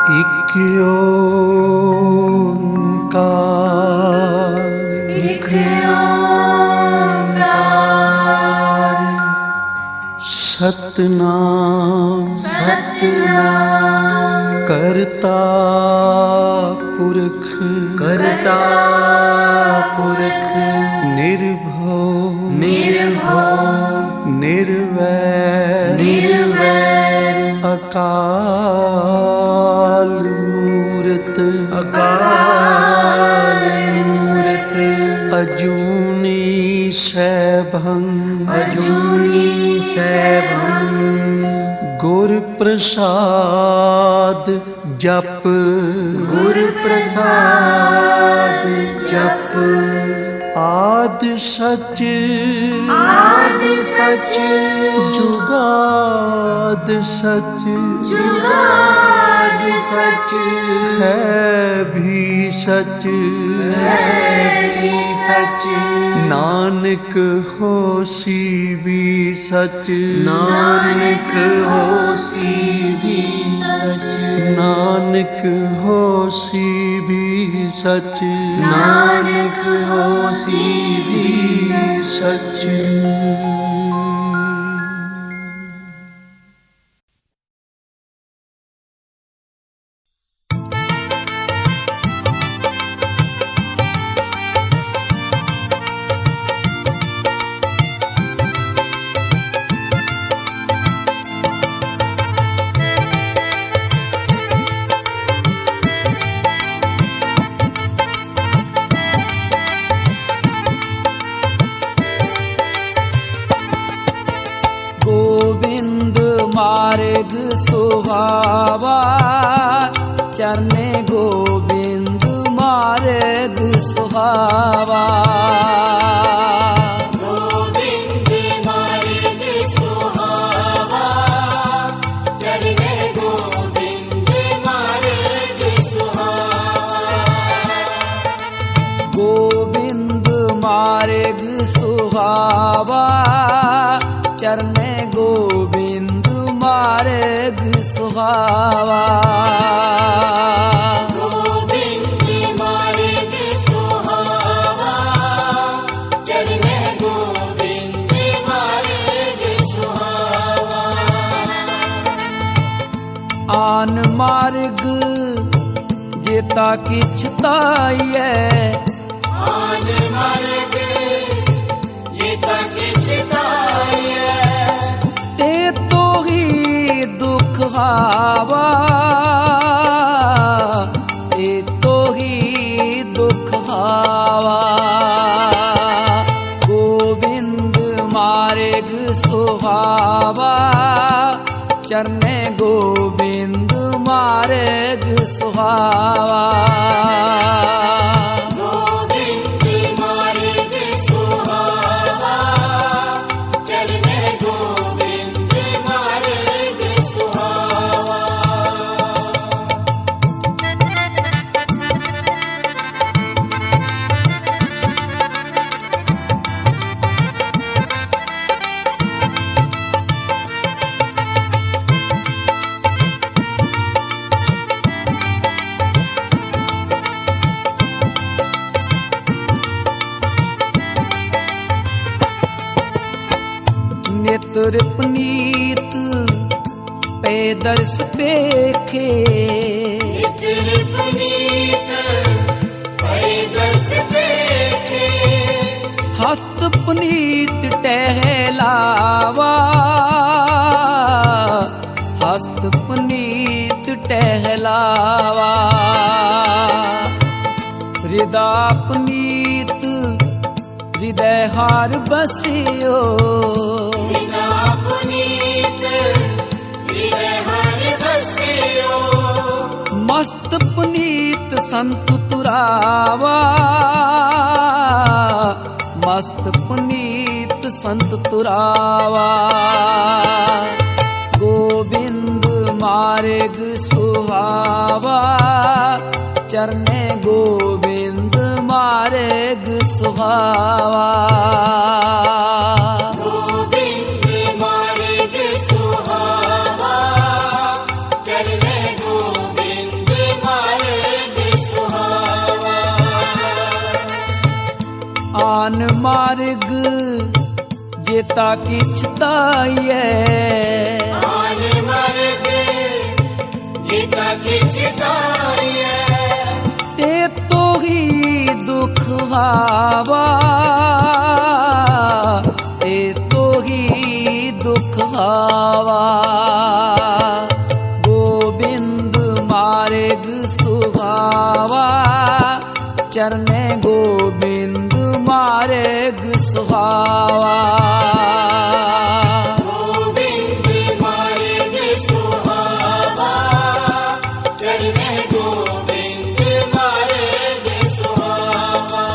ਇੱਕ ਓਂਕਾਰ ਇੱਕ ਓਂਕਾਰ ਸਤਿਨਾਮ ਸਤਿਨਾਮ ਕਰਤਾ ਪੁਰਖ ਕਰਤਾ ਪੁਰਖ ਨਿਰਭਉ ਨਿਰਭਉ ਨਿਰਵੈਰ ਨਿਰਵੈਰ ਅਕਾਲ ਮੂਰਤ ਅਕਾਲ ਮੂਰਤ ਅਜੂਨੀ ਸੈਭੰ ਅਜੂਨੀ ਸੈਭੰ ਗੁਰ ਪ੍ਰਸਾਦ ਜਪ ਗੁਰ ਪ੍ਰਸਾਦ ਜਪ ਆਦ ਸਚ ਆਦ ਸਚ ਜੁਗਾਦ ਸਚ ਜੁਗਾਦ ਸਚ ਹੈ ਵੀ ਸਚ ਹੈ ਵੀ ਸਚ ਨਾਨਕ ਹੋਸੀ ਵੀ ਸਚ ਨਾਨਕ ਹੋਸੀ ਵੀ ਸਚ ਨਾਨਕ ਹੋਸੀ ਵੀ ਸਚ ਨਾਨਕ ਹੋਸੀ ਵੀ ਸਚ मार्ग सुहावा चरने गोविंद मार्ग सुहावा गोविंद मार्ग सुहावा चरने गोविंद मार्ग सुहावा गोविंद मार्ग सुहावा चरने गोविंद मार्ग सुहावा गोविंद मार्ग सुहावा चरने गोविंद मार्ग सुहावा आन मार्ग जेता किछ ताईए आन मार्ग जेता किछ ताईए ते तो ही दुख हावा ते तो ही दुख हावा गोविंद मार्ग सुहावा चरने गोविंद मार्ग सुहावा गोविंद मार्ग सुहावा चरने गोविंद मार्ग सुहावा नेत्र पुनीत पे दर्श पेखे नित्र पुनीत पै दर्श देखे हस्त पुनीत टहलावा हस्त पुनीत टहलावा हृदय पुनीत हृदय हार बसियो पिता पुनीत हृदय हर बसियो मस्त पुनीत संत तुरावा मस्त पुनीत संत तुरावा गोविंद मार्ग सुहावा चरने गोविंद मार्ग सुहावा गोविंद मार्ग सुहावा चरने गोविंद आन मार्ग जेता किछ ताइए आन मार्ग जेता किछ ताइए ते तो ही दुख हावा ते तो ही दुख हावा गोबिंद मार्ग सुहावा चरने गोबिंद मार्ग सुहावा गोविंद मार्ग सुहावा चरने गोविंद मार्ग सुहावा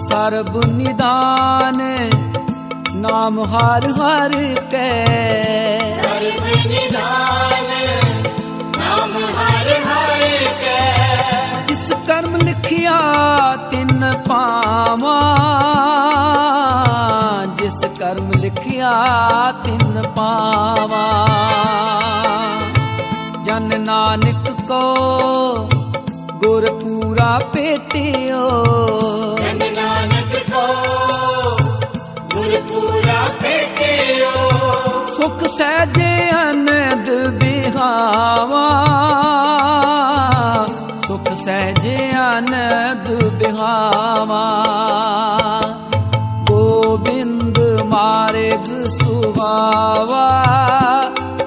सर्ब निदान नाम हर हर के सर्व निधान नाम हर हर के जिस कर्म लिखिया तिन पावा जिस कर्म लिखिया तिन पावा जन नानक को गुर पूरा पेटियो जन नानक को गुर पूरा भेटियो सुख सहजे अनंद बिहावा सुख सहजे आनंद बिहावा गोबिंद मार्ग सुहावा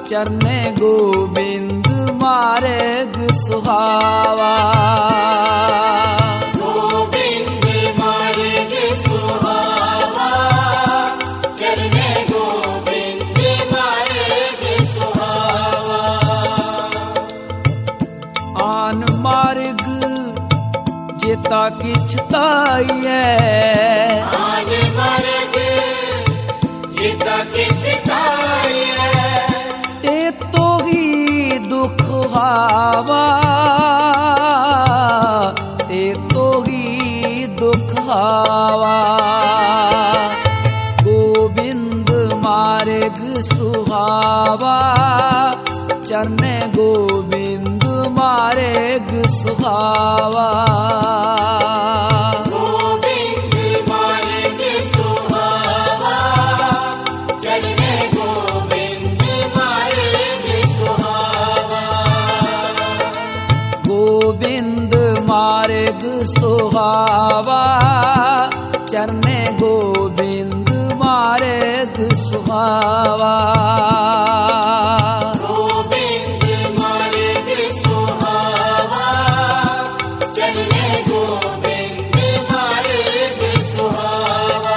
चरने गोबिंद मार्ग सुहावा गोविंद मार्ग सुहावा चरने गोविंद मार्ग सुहावा आन मार्ग जेता किछ ताइए आन मार्ग जेता किछ ताइए ते तो ही दुख हावा ते तो ही दुख हावा गोबिंद मार्ग सुहावा चरने गोबिंद मार्ग सुहावा गोविंद मार्ग सुहावा चरने गोविंद मार्ग सुहावा गोबिंद मार्ग सुहावा चरने गोबिंद मार्ग सुहावा गोविंद मार्ग सुहावा चरने गोविंद मार्ग सुहावा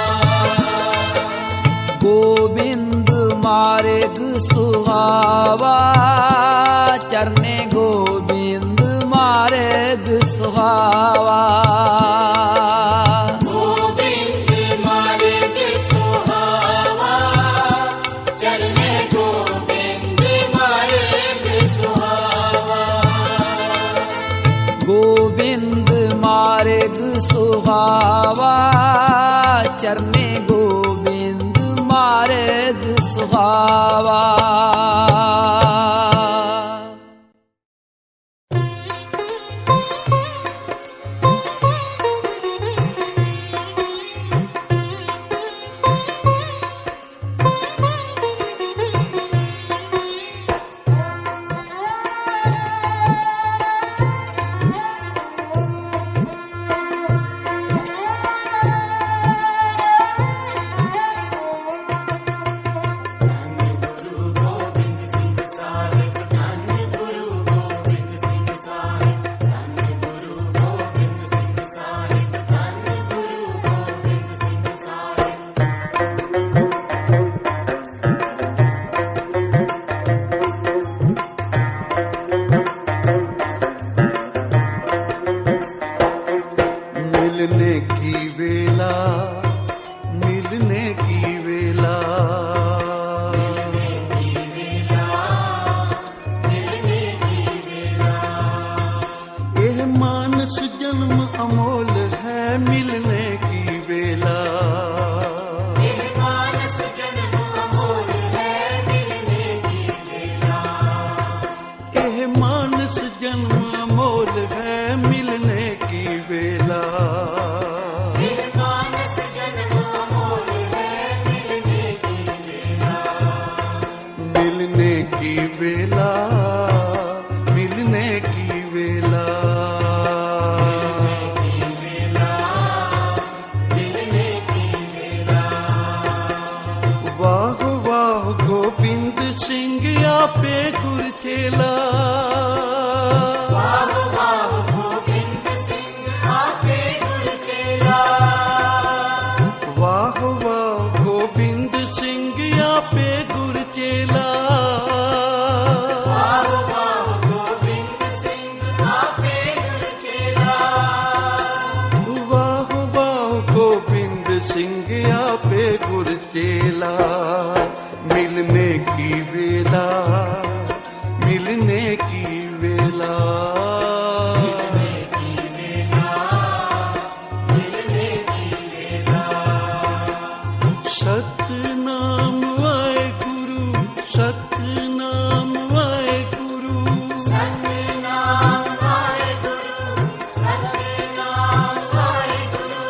गोबिंद मार्ग सुहावा चरने गोबिंद मार्ग सुहावा गोविंद मार्ग सुहावा चरने गोविंद मार्ग सुहावा गोबिंद मार्ग सुहावा चरने गोबिंद मार्ग सुहावा सिंह आपे गुर चेला, मिलने की वेला, मिलने की वेला। सतनाम वाहेगुरु, सतनाम वाहेगुरु, सतनाम वाहेगुरु, सतनाम वाहेगुरु,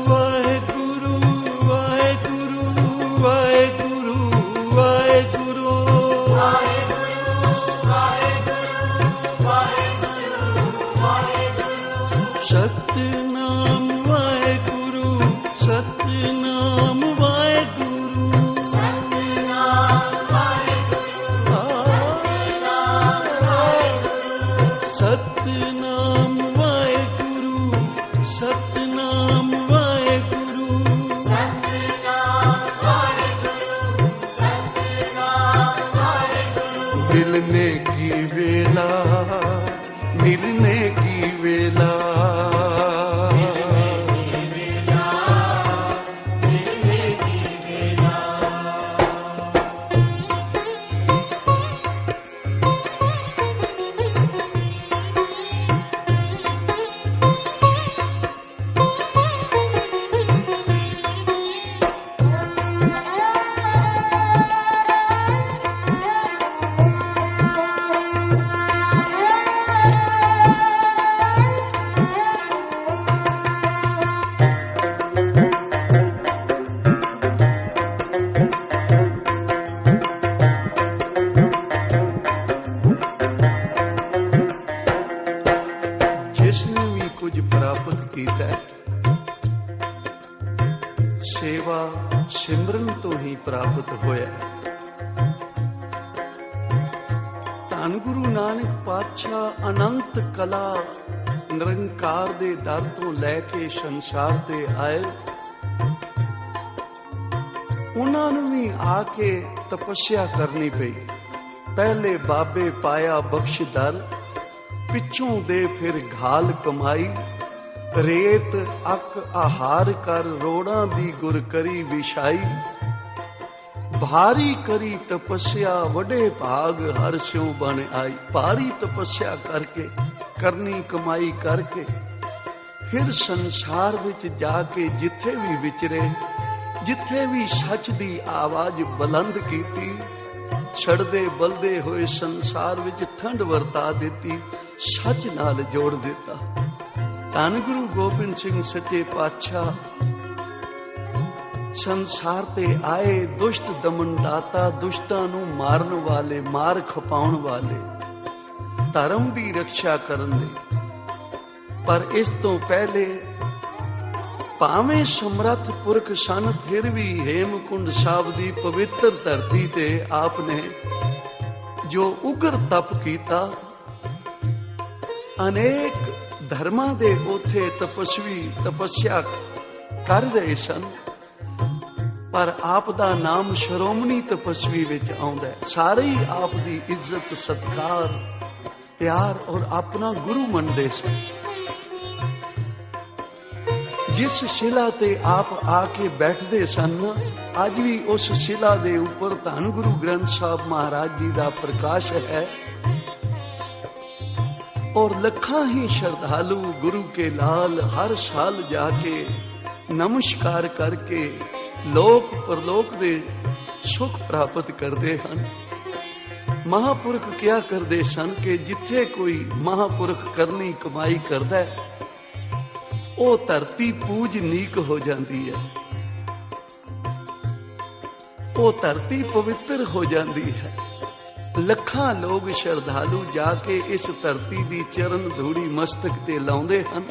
वाहेगुरु वाहेगुरु वाहेगुरु वाहेगुरु। सतनाम वाहेगुरु, सतनाम वाहेगुरु, सतनाम वाहेगुरु, सतनाम वाहेगुरु, सतनाम वाहेगुरु। सतनाम वाहेगुरु, सतनाम वाहेगुरु। मिलने की वेला, मिलने की वेला। जिसने भी कुछ प्राप्त कीता है, सेवा सिमरन तो ही प्राप्त होया। धन गुरु नानक पातशाह अनंत कला निरंकार दे दर तो लैके संसार ते आए। उन्हां नूं भी आके तपस्या करनी पई। पहले बाबे पाया बख्श दर, पिछों दे फिर घाल कमाई। रेत अक आहार कर, रोड़ां दी गुर करी विछाई। भारी करी तपस्या, वडे भाग हर स्यों बन आई। भारी तपस्या करके, करनी कमाई करके, फिर संसार विच जाके जिथे भी विचरे, जिथे भी सच दी आवाज बुलंद कीती, छड़दे बलदे होए संसार विच ठंड वरता दिती, सच नाल जोड़ दिता। धन गुरु गोबिंद सिंह सच्चे पातशाह संसार ते आए, दुष्ट दमन दाता, दुष्टां नूं मारन वाले, मार खपाउण वाले, धर्म दी रक्षा करन लई। पर इस तो पहले भावें समर्थ पुरख सन, फिर भी हेमकुंड साहब दी पवित्र धरती ते आपने जो उग्र तप कीता। अनेक धर्मां दे उथे तपस्वी तपस्या कर रहे सन, पर आप दा नाम श्रोमणी तपस्वी विच आउंदा है। सारे ही आप दी इज्जत सत्कार प्यार और अपना गुरु मनदे सन। जिस शिला ते आप आके बैठदे सन, अज भी उस शिला दे ऊपर धन गुरु ग्रंथ साहब महाराज जी दा प्रकाश है। और लखां ही श्रद्धालु गुरु के लाल हर साल जाके नमस्कार करके लोक परलोक दे सुख प्राप्त करते हैं। महापुरख क्या करते सन कि जिथे कोई महापुरख करनी कमाई करता है, वो धरती पूजनीक हो जाती है, वो धरती पवित्र हो जाती है। लखां लोग श्रद्धालु जाके इस धरती दी चरण धूड़ी मस्तक ते लाउंदे हन।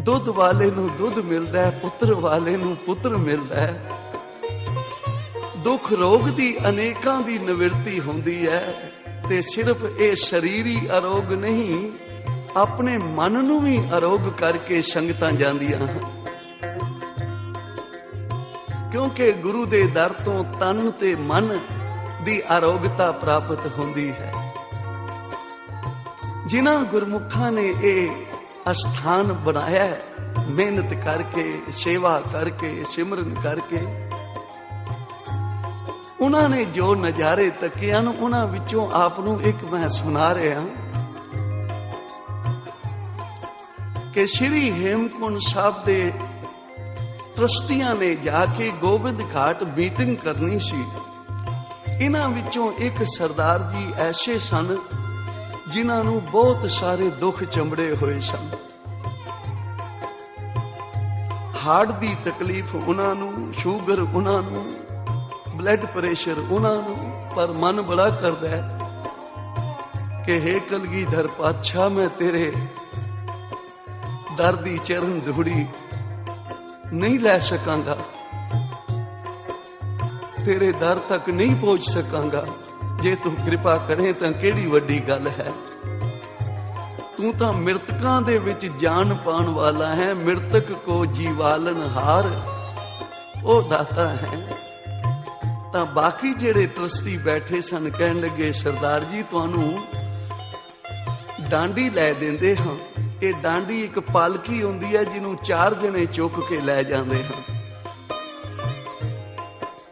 दुध वाले नूं दुध मिलदा है, पुत्र वाले नूं पुत्र मिलदा है। दुख रोग दी अनेकां दी निवृत्ति हुंदी है। ते सिर्फ ये शरीरी अरोग नहीं, अपने मन नूं भी अरोग करके संगतां जांदियां हन। क्योंकि गुरु दे दर तो तन ते मन दी अरोगता प्राप्त होंदी है। जिन्हां गुरमुखां ने ये अस्थान बनाया है, ਮਿਹਨਤ ਕਰਕੇ, ਸੇਵਾ ਕਰਕੇ, ਸਿਮਰਨ ਕਰਕੇ ਉਹਨਾਂ ਨੇ ਜੋ ਨਜ਼ਾਰੇ ਤੱਕਿਆ ਨੂੰ, ਉਹਨਾਂ ਵਿੱਚੋਂ ਆਪ ਨੂੰ ਇੱਕ ਮੈਂ ਸੁਣਾ ਰਿਹਾ ਕਿ ਸ਼੍ਰੀ ਹੇਮਕੁੰਟ ਸਾਹਿਬ ਦੇ ਟਰਸਟੀਆਂ ਨੇ ਜਾ ਕੇ ਗੋਬਿੰਦ ਘਾਟ ਮੀਟਿੰਗ ਕਰਨੀ ਸੀ। ਇਹਨਾਂ ਵਿੱਚੋਂ ਇੱਕ ਸਰਦਾਰ ਜੀ ਐਸੇ ਸਨ ਜਿਨ੍ਹਾਂ ਨੂੰ ਬਹੁਤ ਸਾਰੇ ਦੁੱਖ ਚੰਬੜੇ ਹੋਏ ਸਨ। ਹਾਰਟ ਦੀ ਤਕਲੀਫ ਉਹਨਾਂ ਨੂੰ, ਸ਼ੂਗਰ ਉਹਨਾਂ ਨੂੰ, ਬਲੱਡ ਪ੍ਰੈਸ਼ਰ ਉਹਨਾਂ ਨੂੰ। ਪਰ ਮਨ ਬੜਾ ਕਰਦਾ ਹੈ ਕਿ ਹੇ ਕਲਗੀਧਰ ਪਾਤਸ਼ਾਹ, ਮੈਂ ਤੇਰੇ ਦਰ ਦੀ ਚਰਨ ਧੂੜੀ ਨਹੀਂ ਲੈ ਸਕਾਂਗਾ, ਤੇਰੇ ਦਰ ਤੱਕ ਨਹੀਂ ਪਹੁੰਚ ਸਕਾਂਗਾ। ਜੇ ਤੂੰ ਕਿਰਪਾ ਕਰੇ ਤਾਂ ਕਿਹੜੀ ਵੱਡੀ ਗੱਲ ਹੈ। ਤੂੰ ਤਾਂ ਮ੍ਰਿਤਕਾਂ ਦੇ ਵਿੱਚ ਜਾਨ ਪਾਉਣ ਵਾਲਾ ਹੈ, ਮ੍ਰਿਤਕ ਕੋ ਜੀਵਾਲਨ ਹਾਰ, ਉਹ ਦਾਤਾ ਹੈ। ਤਾਂ ਬਾਕੀ ਜਿਹੜੇ ਟਰਸਟੀ ਬੈਠੇ ਸਨ ਕਹਿਣ ਲੱਗੇ, ਸਰਦਾਰ ਜੀ ਤੁਹਾਨੂੰ ਡਾਂਡੀ ਲੈ ਦਿੰਦੇ ਹਾਂ। ਇਹ ਡਾਂਡੀ ਇੱਕ ਪਾਲਕੀ ਹੁੰਦੀ ਹੈ ਜਿਹਨੂੰ 4 ਜਣੇ ਚੁੱਕ ਕੇ ਲੈ ਜਾਂਦੇ ਹਨ,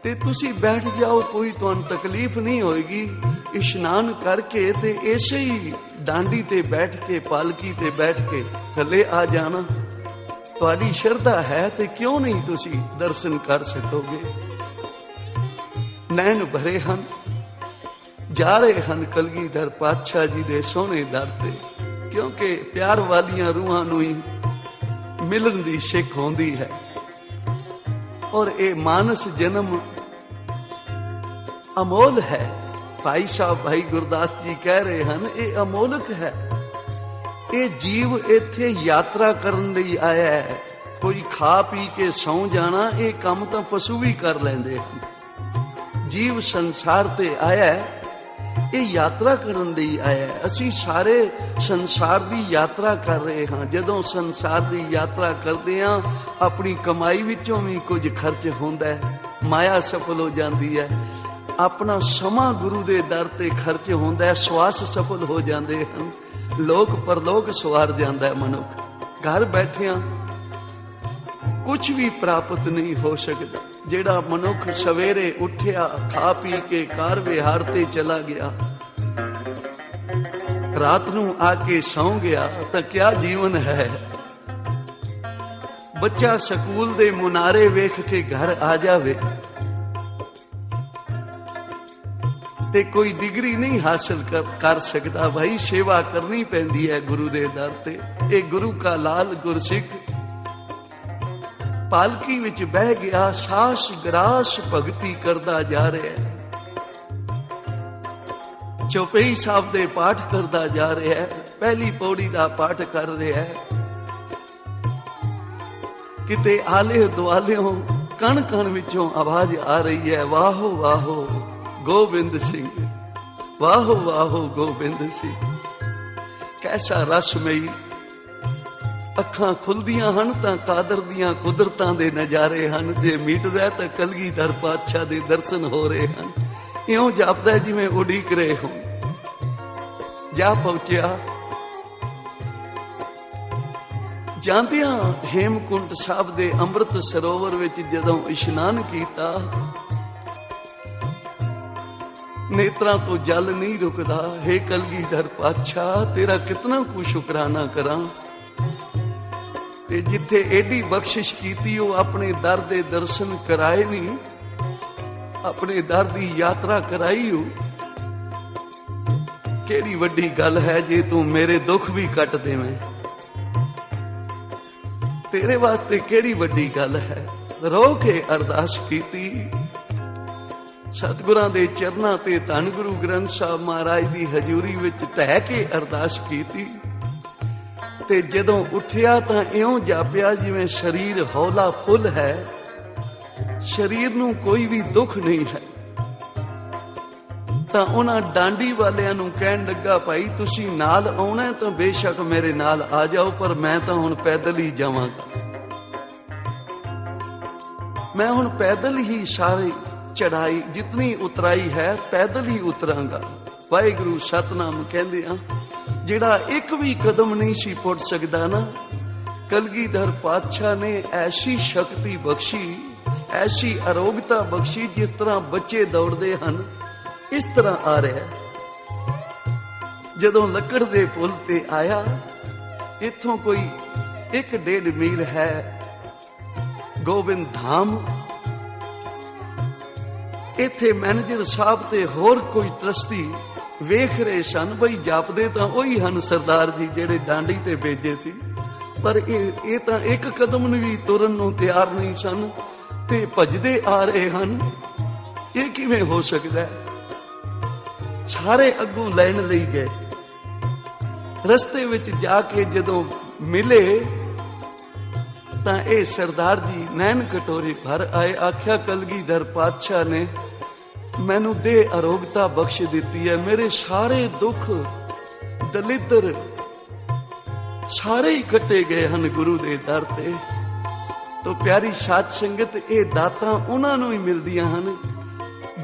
ਤੇ ਤੁਸੀਂ ਬੈਠ ਜਾਓ, ਕੋਈ ਤੁਹਾਨੂੰ ਤਕਲੀਫ ਨਹੀਂ ਹੋਏਗੀ। ਇਸ਼ਨਾਨ ਕਰਕੇ ਤੇ ਇਸੇ ਹੀ ਡਾਂਡੀ ਤੇ ਬੈਠ ਕੇ, ਪਾਲਕੀ ਤੇ ਬੈਠ ਕੇ ਥੱਲੇ ਆ ਜਾਣਾ। ਤੁਹਾਡੀ ਸ਼ਰਧਾ ਹੈ ਤੇ ਕਿਉਂ ਨਹੀਂ ਤੁਸੀਂ ਦਰਸ਼ਨ ਕਰ ਸਕੋਗੇ। ਨੈਣ ਭਰੇ ਹਨ, ਜਾ ਰਹੇ ਹਨ ਕਲਗੀਧਰ ਪਾਤਸ਼ਾਹ ਜੀ ਦੇ ਸੋਹਣੇ ਦਰ ਤੇ, ਕਿਉਂਕਿ ਪਿਆਰ ਵਾਲੀਆਂ ਰੂਹਾਂ ਨੂੰ ਹੀ ਮਿਲਣ ਦੀ ਸਿੱਖ ਹੁੰਦੀ ਹੈ। ਔਰ ਇਹ ਮਾਨਸ ਜਨਮ ਅਮੋਲ ਹੈ। ਭਾਈ ਸਾਹਿਬ, ਭਾਈ ਗੁਰਦਾਸ ਜੀ ਕਹਿ ਰਹੇ ਹਨ, ਇਹ ਅਮੋਲਕ ਹੈ। ਇਹ ਜੀਵ ਇੱਥੇ ਯਾਤਰਾ ਕਰਨ ਲਈ ਆਇਆ ਹੈ। ਕੋਈ ਖਾ ਪੀ ਕੇ ਸੌਂ ਜਾਣਾ, ਇਹ ਕੰਮ ਤਾਂ ਪਸ਼ੂ ਵੀ ਕਰ ਲੈਂਦੇ ਹਨ। ਜੀਵ ਸੰਸਾਰ ਤੇ ਆਇਆ ਹੈ, ਇਹ ਯਾਤਰਾ ਕਰਨ ਲਈ ਆਇਆ ਹੈ। ਅਸੀਂ ਸਾਰੇ ਸੰਸਾਰ ਦੀ ਯਾਤਰਾ ਕਰ ਰਹੇ ਹਾਂ। ਜਦੋਂ ਸੰਸਾਰ ਦੀ ਯਾਤਰਾ ਕਰਦੇ ਹਾਂ, ਆਪਣੀ ਕਮਾਈ ਵਿੱਚੋਂ ਵੀ ਕੁਝ ਖਰਚ ਹੁੰਦਾ ਹੈ, ਮਾਇਆ ਸਫਲ ਹੋ ਜਾਂਦੀ ਹੈ। ਆਪਣਾ ਸਮਾਂ ਗੁਰੂ ਦੇ ਦਰ ਤੇ ਖਰਚ ਹੁੰਦਾ ਹੈ, ਸਵਾਸ ਸਫਲ ਹੋ ਜਾਂਦੇ ਹਨ, ਲੋਕ ਪਰਲੋਕ ਸਵਾਰ ਜਾਂਦਾ ਹੈ ਮਨੁੱਖ। ਘਰ ਬੈਠਿਆਂ ਕੁਝ ਵੀ ਪ੍ਰਾਪਤ ਨਹੀਂ ਹੋ ਸਕਦਾ। ਜਿਹੜਾ ਮਨੁੱਖ ਸਵੇਰੇ ਉੱਠਿਆ, ਖਾ ਪੀ ਕੇ ਕਾਰ ਵਿਹਾਰ ਤੇ ਚਲਾ ਗਿਆ, ਰਾਤ ਨੂੰ ਆ ਕੇ ਸੌਂ ਗਿਆ, ਤਾਂ ਕਿਆ ਜੀਵਨ ਹੈ। ਬੱਚਾ ਸਕੂਲ ਦੇ ਮੁਨਾਰੇ ਵੇਖ ਕੇ ਘਰ ਆ ਜਾਵੇ ਤੇ ਕੋਈ ਡਿਗਰੀ ਨਹੀਂ ਹਾਸਲ ਕਰ ਸਕਦਾ। ਭਾਈ ਸੇਵਾ ਕਰਨੀ ਪੈਂਦੀ ਹੈ ਗੁਰੂ ਦੇ ਦਰ ਤੇ। ਇਹ ਗੁਰੂ ਕਾ ਲਾਲ ਗੁਰਸਿੱਖ ਪਾਲਕੀ ਵਿੱਚ ਬਹਿ ਗਿਆ, ਸਾਸ ਗਰਾਸ ਭਗਤੀ ਕਰਦਾ ਜਾ ਰਿਹਾ ਹੈ। ਚੌਪਈ ਸਾਹਿਬ ਦੇ ਪਾਠ ਕਰਦਾ ਜਾ ਰਿਹਾ ਹੈ, ਪਹਿਲੀ ਪੌੜੀ ਦਾ ਪਾਠ ਕਰ ਰਿਹਾ ਹੈ। ਕਿਤੇ ਆਲੇ ਦੁਆਲਿਓਂ ਕਣ ਕਣ ਵਿੱਚੋਂ ਆਵਾਜ਼ ਆ ਰਹੀ ਹੈ, ਵਾਹੋ ਵਾਹੋ ਗੋਬਿੰਦ ਸਿੰਘ, ਵਾਹੋ ਵਾਹੋ ਗੋਬਿੰਦ ਸਿੰਘ। ਕੈਸਾ ਰਸਮਈ। ਅੱਖਾਂ ਖੁੱਲਦੀਆਂ ਹਨ ਤਾਂ ਕਾਦਰ ਦੀਆਂ ਕੁਦਰਤਾਂ ਦੇ ਨਜ਼ਾਰੇ ਹਨ। ਜੇ ਮੀਟਦਾ ਤਾਂ ਕਲਗੀਧਰ ਪਾਤਸ਼ਾਹ ਦੇ ਦਰਸ਼ਨ ਹੋ ਰਹੇ ਹਨ। ਇਉਂ ਜਾਪਦਾ ਜਿਵੇਂ ਉਡੀਕ ਰਹੇ ਹੋ। ਜਾ ਪਹੁੰਚਿਆ। ਜਾਂਦਿਆਂ ਹੇਮਕੁੰਟ ਸਾਹਿਬ ਦੇ ਅੰਮ੍ਰਿਤ ਸਰੋਵਰ ਵਿੱਚ ਜਦੋਂ ਇਸ਼ਨਾਨ ਕੀਤਾ, ਨੇਤਰਾਂ ਤੋਂ ਜਲ ਨਹੀਂ ਰੁਕਦਾ। ਹੇ ਕਲਗੀਧਰ ਪਾਤਸ਼ਾਹ, ਤੇਰਾ ਕਿਤਨਾ ਕੁ ਸ਼ੁਕਰਾਨਾ ਕਰਾਂ। ਤੇ ਜਿੱਥੇ ਐਡੀ ਬਖਸ਼ਿਸ਼ ਕੀਤੀ, ਉਹ ਆਪਣੇ ਦਰ ਦੇ ਦਰਸ਼ਨ ਕਰਾਏ ਨਹੀਂ, ਆਪਣੇ ਦਰ ਦੀ ਯਾਤਰਾ ਕਰਾਈ। ਹੋ ਕਿਹੜੀ ਵੱਡੀ ਗੱਲ ਹੈ ਜੇ ਤੂੰ ਮੇਰੇ ਦੁੱਖ ਵੀ ਕੱਟ ਦੇਵੇਂ। ਤੇਰੇ ਵਾਸਤੇ ਕਿਹੜੀ ਵੱਡੀ ਗੱਲ ਹੈ। ਰੋ ਕੇ ਅਰਦਾਸ ਕੀਤੀ, ਸਤਿਗੁਰਾਂ ਦੇ ਚਰਨਾਂ ਤੇ ਧੰਨ ਗੁਰੂ ਗ੍ਰੰਥ ਸਾਹਿਬ ਮਹਾਰਾਜ ਦੀ ਹਜ਼ੂਰੀ ਵਿੱਚ ਢਹਿ ਕੇ ਅਰਦਾਸ ਕੀਤੀ। ਤੇ ਜਦੋਂ ਉੱਠਿਆ ਤਾਂ ਇਉਂ ਜਾਪਿਆ ਜਿਵੇਂ ਸਰੀਰ ਹੌਲਾ ਫੁੱਲ ਹੈ, ਸਰੀਰ ਨੂੰ ਕੋਈ ਵੀ ਦੁੱਖ ਨਹੀਂ ਹੈ। ਤਾਂ ਉਹਨਾਂ ਡਾਂਡੀ ਵਾਲਿਆਂ ਨੂੰ ਕਹਿਣ ਲੱਗਾ, ਭਾਈ ਤੁਸੀਂ ਨਾਲ ਆਉਣਾ ਤਾਂ ਬੇਸ਼ੱਕ ਮੇਰੇ ਨਾਲ ਆ ਜਾਓ, ਪਰ ਮੈਂ ਤਾਂ ਹੁਣ ਪੈਦਲ ਹੀ ਜਾਵਾਂਗਾ। ਮੈਂ ਹੁਣ ਪੈਦਲ ਹੀ ਸਾਰੀ ਚੜਾਈ ਜਿਤਨੀ ਉਤਰਾਈ ਹੈ ਪੈਦਲ ਹੀ ਉਤਰਾਂਗਾ। ਵਾਹਿਗੁਰੂ ਸਤਨਾਮ ਕਹਿੰਦੇ ਆ, ਜਿਹੜਾ ਇੱਕ ਵੀ ਕਦਮ ਨਹੀਂ ਸੀ ਪੁੱਟ ਸਕਦਾ ਨਾ, कलगीधर पातशाह ने ऐसी शक्ति बख्शी, ऐसी अरोगता बख्शी, जिस तरह बच्चे दौड़ते हैं इस तरह आ रहा है। जदों लकड़ दे पुल ते आया, इथों कोई 1.5 मील है गोबिंद धाम। इथे मैनेजर साहब ते होर कोई ट्रस्टी वेख रहे सन बई जापदे तां ओही हन सरदार जी जेड़े डांडी ते भेजे सी, पर ये तां एक कदम भी तुरन नूं तैयार नहीं सन ते भजदे आ रहे हन। ये किवें हो सकदा है? सारे अगों लैन लई गए। रस्ते विच जाके जदों मिले तां ये सरदार जी नैन कटोरे भर आए। आख्या कलगीधर पातशाह ने मैनू दे अरोगता बख्श दिती है, मेरे सारे दुख दलिद्र सारे ही कटे गए हैं गुरु दे दर ते। तो प्यारी साध संगत, ये दातां उन्हां नूं ही मिलदियां हन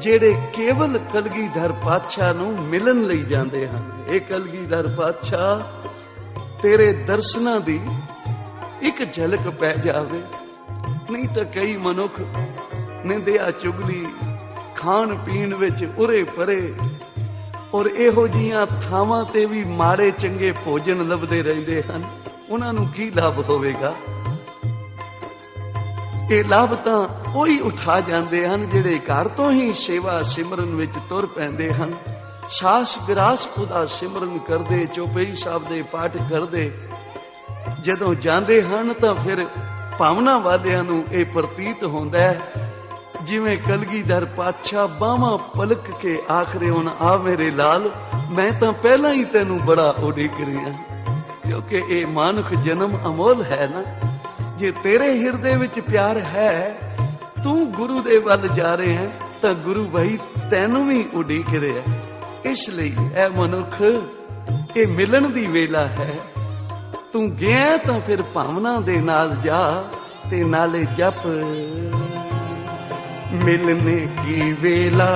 जेड़े केवल कलगीधर पातशाह नूं मिलन लई जांदे हन। ये कलगीधर पातशाह तेरे दर्शनां दी एक झलक पै जावे, नहीं तो कई मनुख निंदिया चुगली खाण पीण विच उरे परे और इहो जिहियां थावां ते भी माड़े चंगे भोजन लभदे रहिंदे हन। उन्हां नूं की लाभ होवेगा? ये लाभ तां ओही उठा जांदे हन जेड़े घर तो ही सेवा सिमरन विच तुर पैंदे हन। सास विरास खुदा सिमरन करदे, चौपाई साहब दे पाठ करदे जदों जांदे हन तां फिर भावना वालियां नूं ये प्रतीत होंदा है जिवें कलगीधर पातशाह बावां पलक के आखरे हुण आ मेरे लाल, मैं तां पहला ही तैनूं बड़ा उड़ीक रिहा। क्योंकि ये मानुख जन्म अमोल है ना। जे तेरे हिरदे विच प्यार है, तू गुरु दे वल जा रहे हैं, तां गुरु भाई तैनूं भी उड़ीक रिहा। इसलिए ऐ मनुख, ये मिलन दी वेला है। तू गया तां फिर भावना दे नाल जा ते नाले जप मिलने की वेला,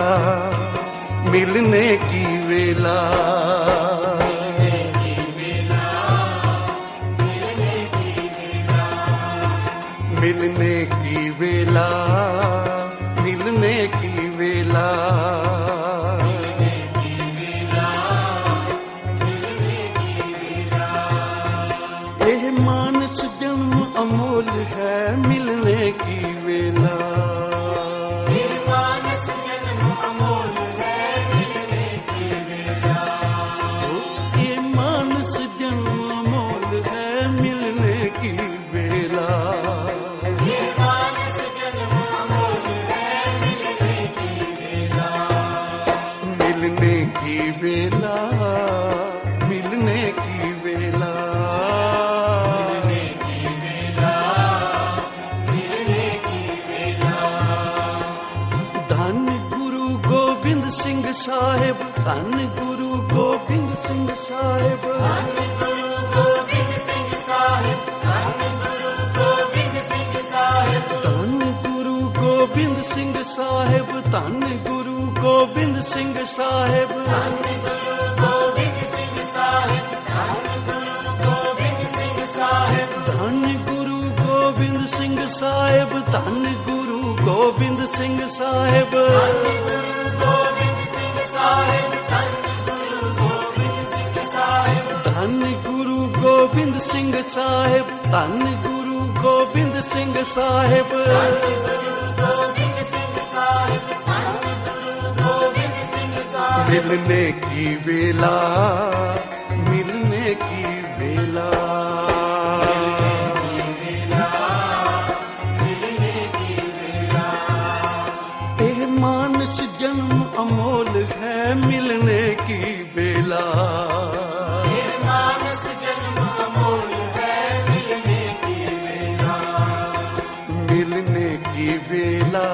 मिलने की वेला, मिलने की वेला, मिलने की वेला। यह मानस जन्म अमोल है, मिलने की वेला। वेला, मिलने की वेला, मिलने की वेला, मिलने की वेला। धन गुरु गोबिंद सिंह साहिब, धन गुरु गोबिंद सिंह साहिब, धन गुरु गोबिंद सिंह साहिब, धन गुरु गोबिंद सिंह साहिब, धन गुरु गोबिंद सिंह साहिब, धन गुरु गोबिंद सिंह साहिब, धन गुरु गोबिंद सिंह साहिब, धन गुरु गोबिंद सिंह साहिब, धन गुरु गोबिंद सिंह साहिब, धन गुरु गोबिंद सिंह साहिब, धन गुरु गोबिंद सिंह साहिब, धन गुरु गोबिंद सिंह साहिब, धन गुरु गोबिंद सिंह साहिब, धन गुरु गोबिंद सिंह साहिब, धन गुरु गोबिंद सिंह साहिब, धन गुरु गोबिंद सिंह साहिब। मिलने की वेला, मिलने की वेला, मिलने की वेला। यह मानस जन्म अमोल है, मिलने की वेला। ये मानस जन्म अमोल है, मिलने की वेला। मिलने की वेला,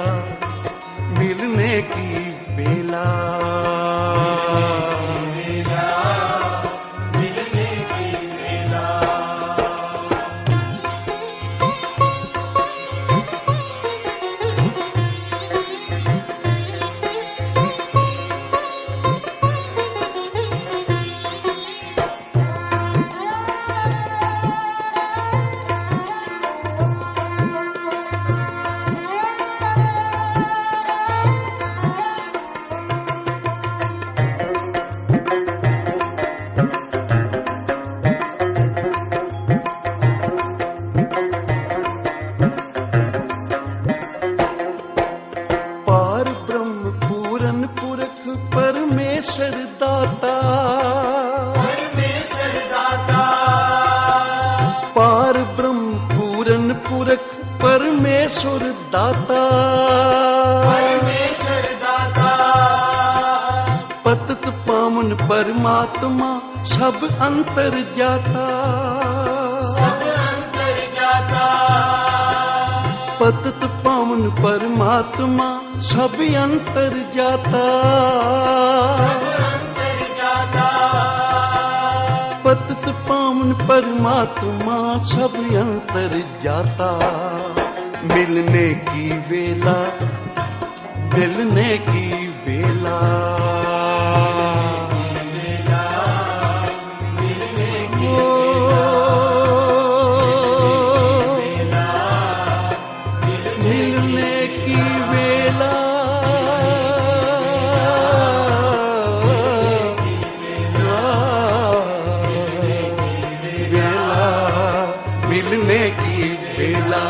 मिलने की वेला, मिलने की वेला। परमेश्वर दाता, परमेश्वर दाता, पतित पावन परमात्मा सब अंतर जाता, सब अंतर जाता, पतित पावन परमात्मा सब अंतर जाता, सब अंतर जाता, पतित पावन परमात्मा सब अंतर जाता। मिलने की वेला, मिलने की वेला, मिलने की वेला, मिलने की वेला।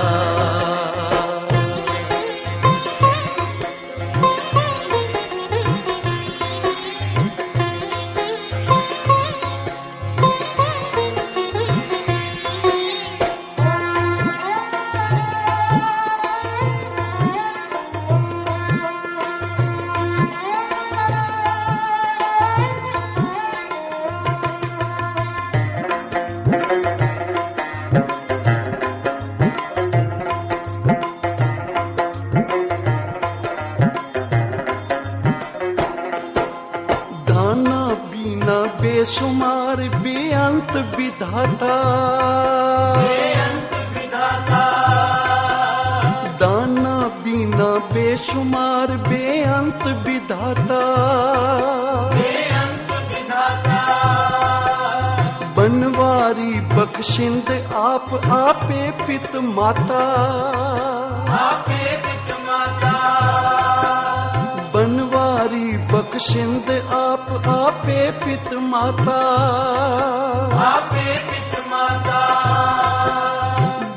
दाना बीना बेशुमार बेअंत विधाता, बेअंत विधाता, दाना बीना बेशुमार बेअंत विधाता, बेअंत विधाता, बनवारी बख्शिंद आप आपे पित माता, आपे पित माता, बनवारी बख्शिंद आप आपे पित माता, आपे पित माता,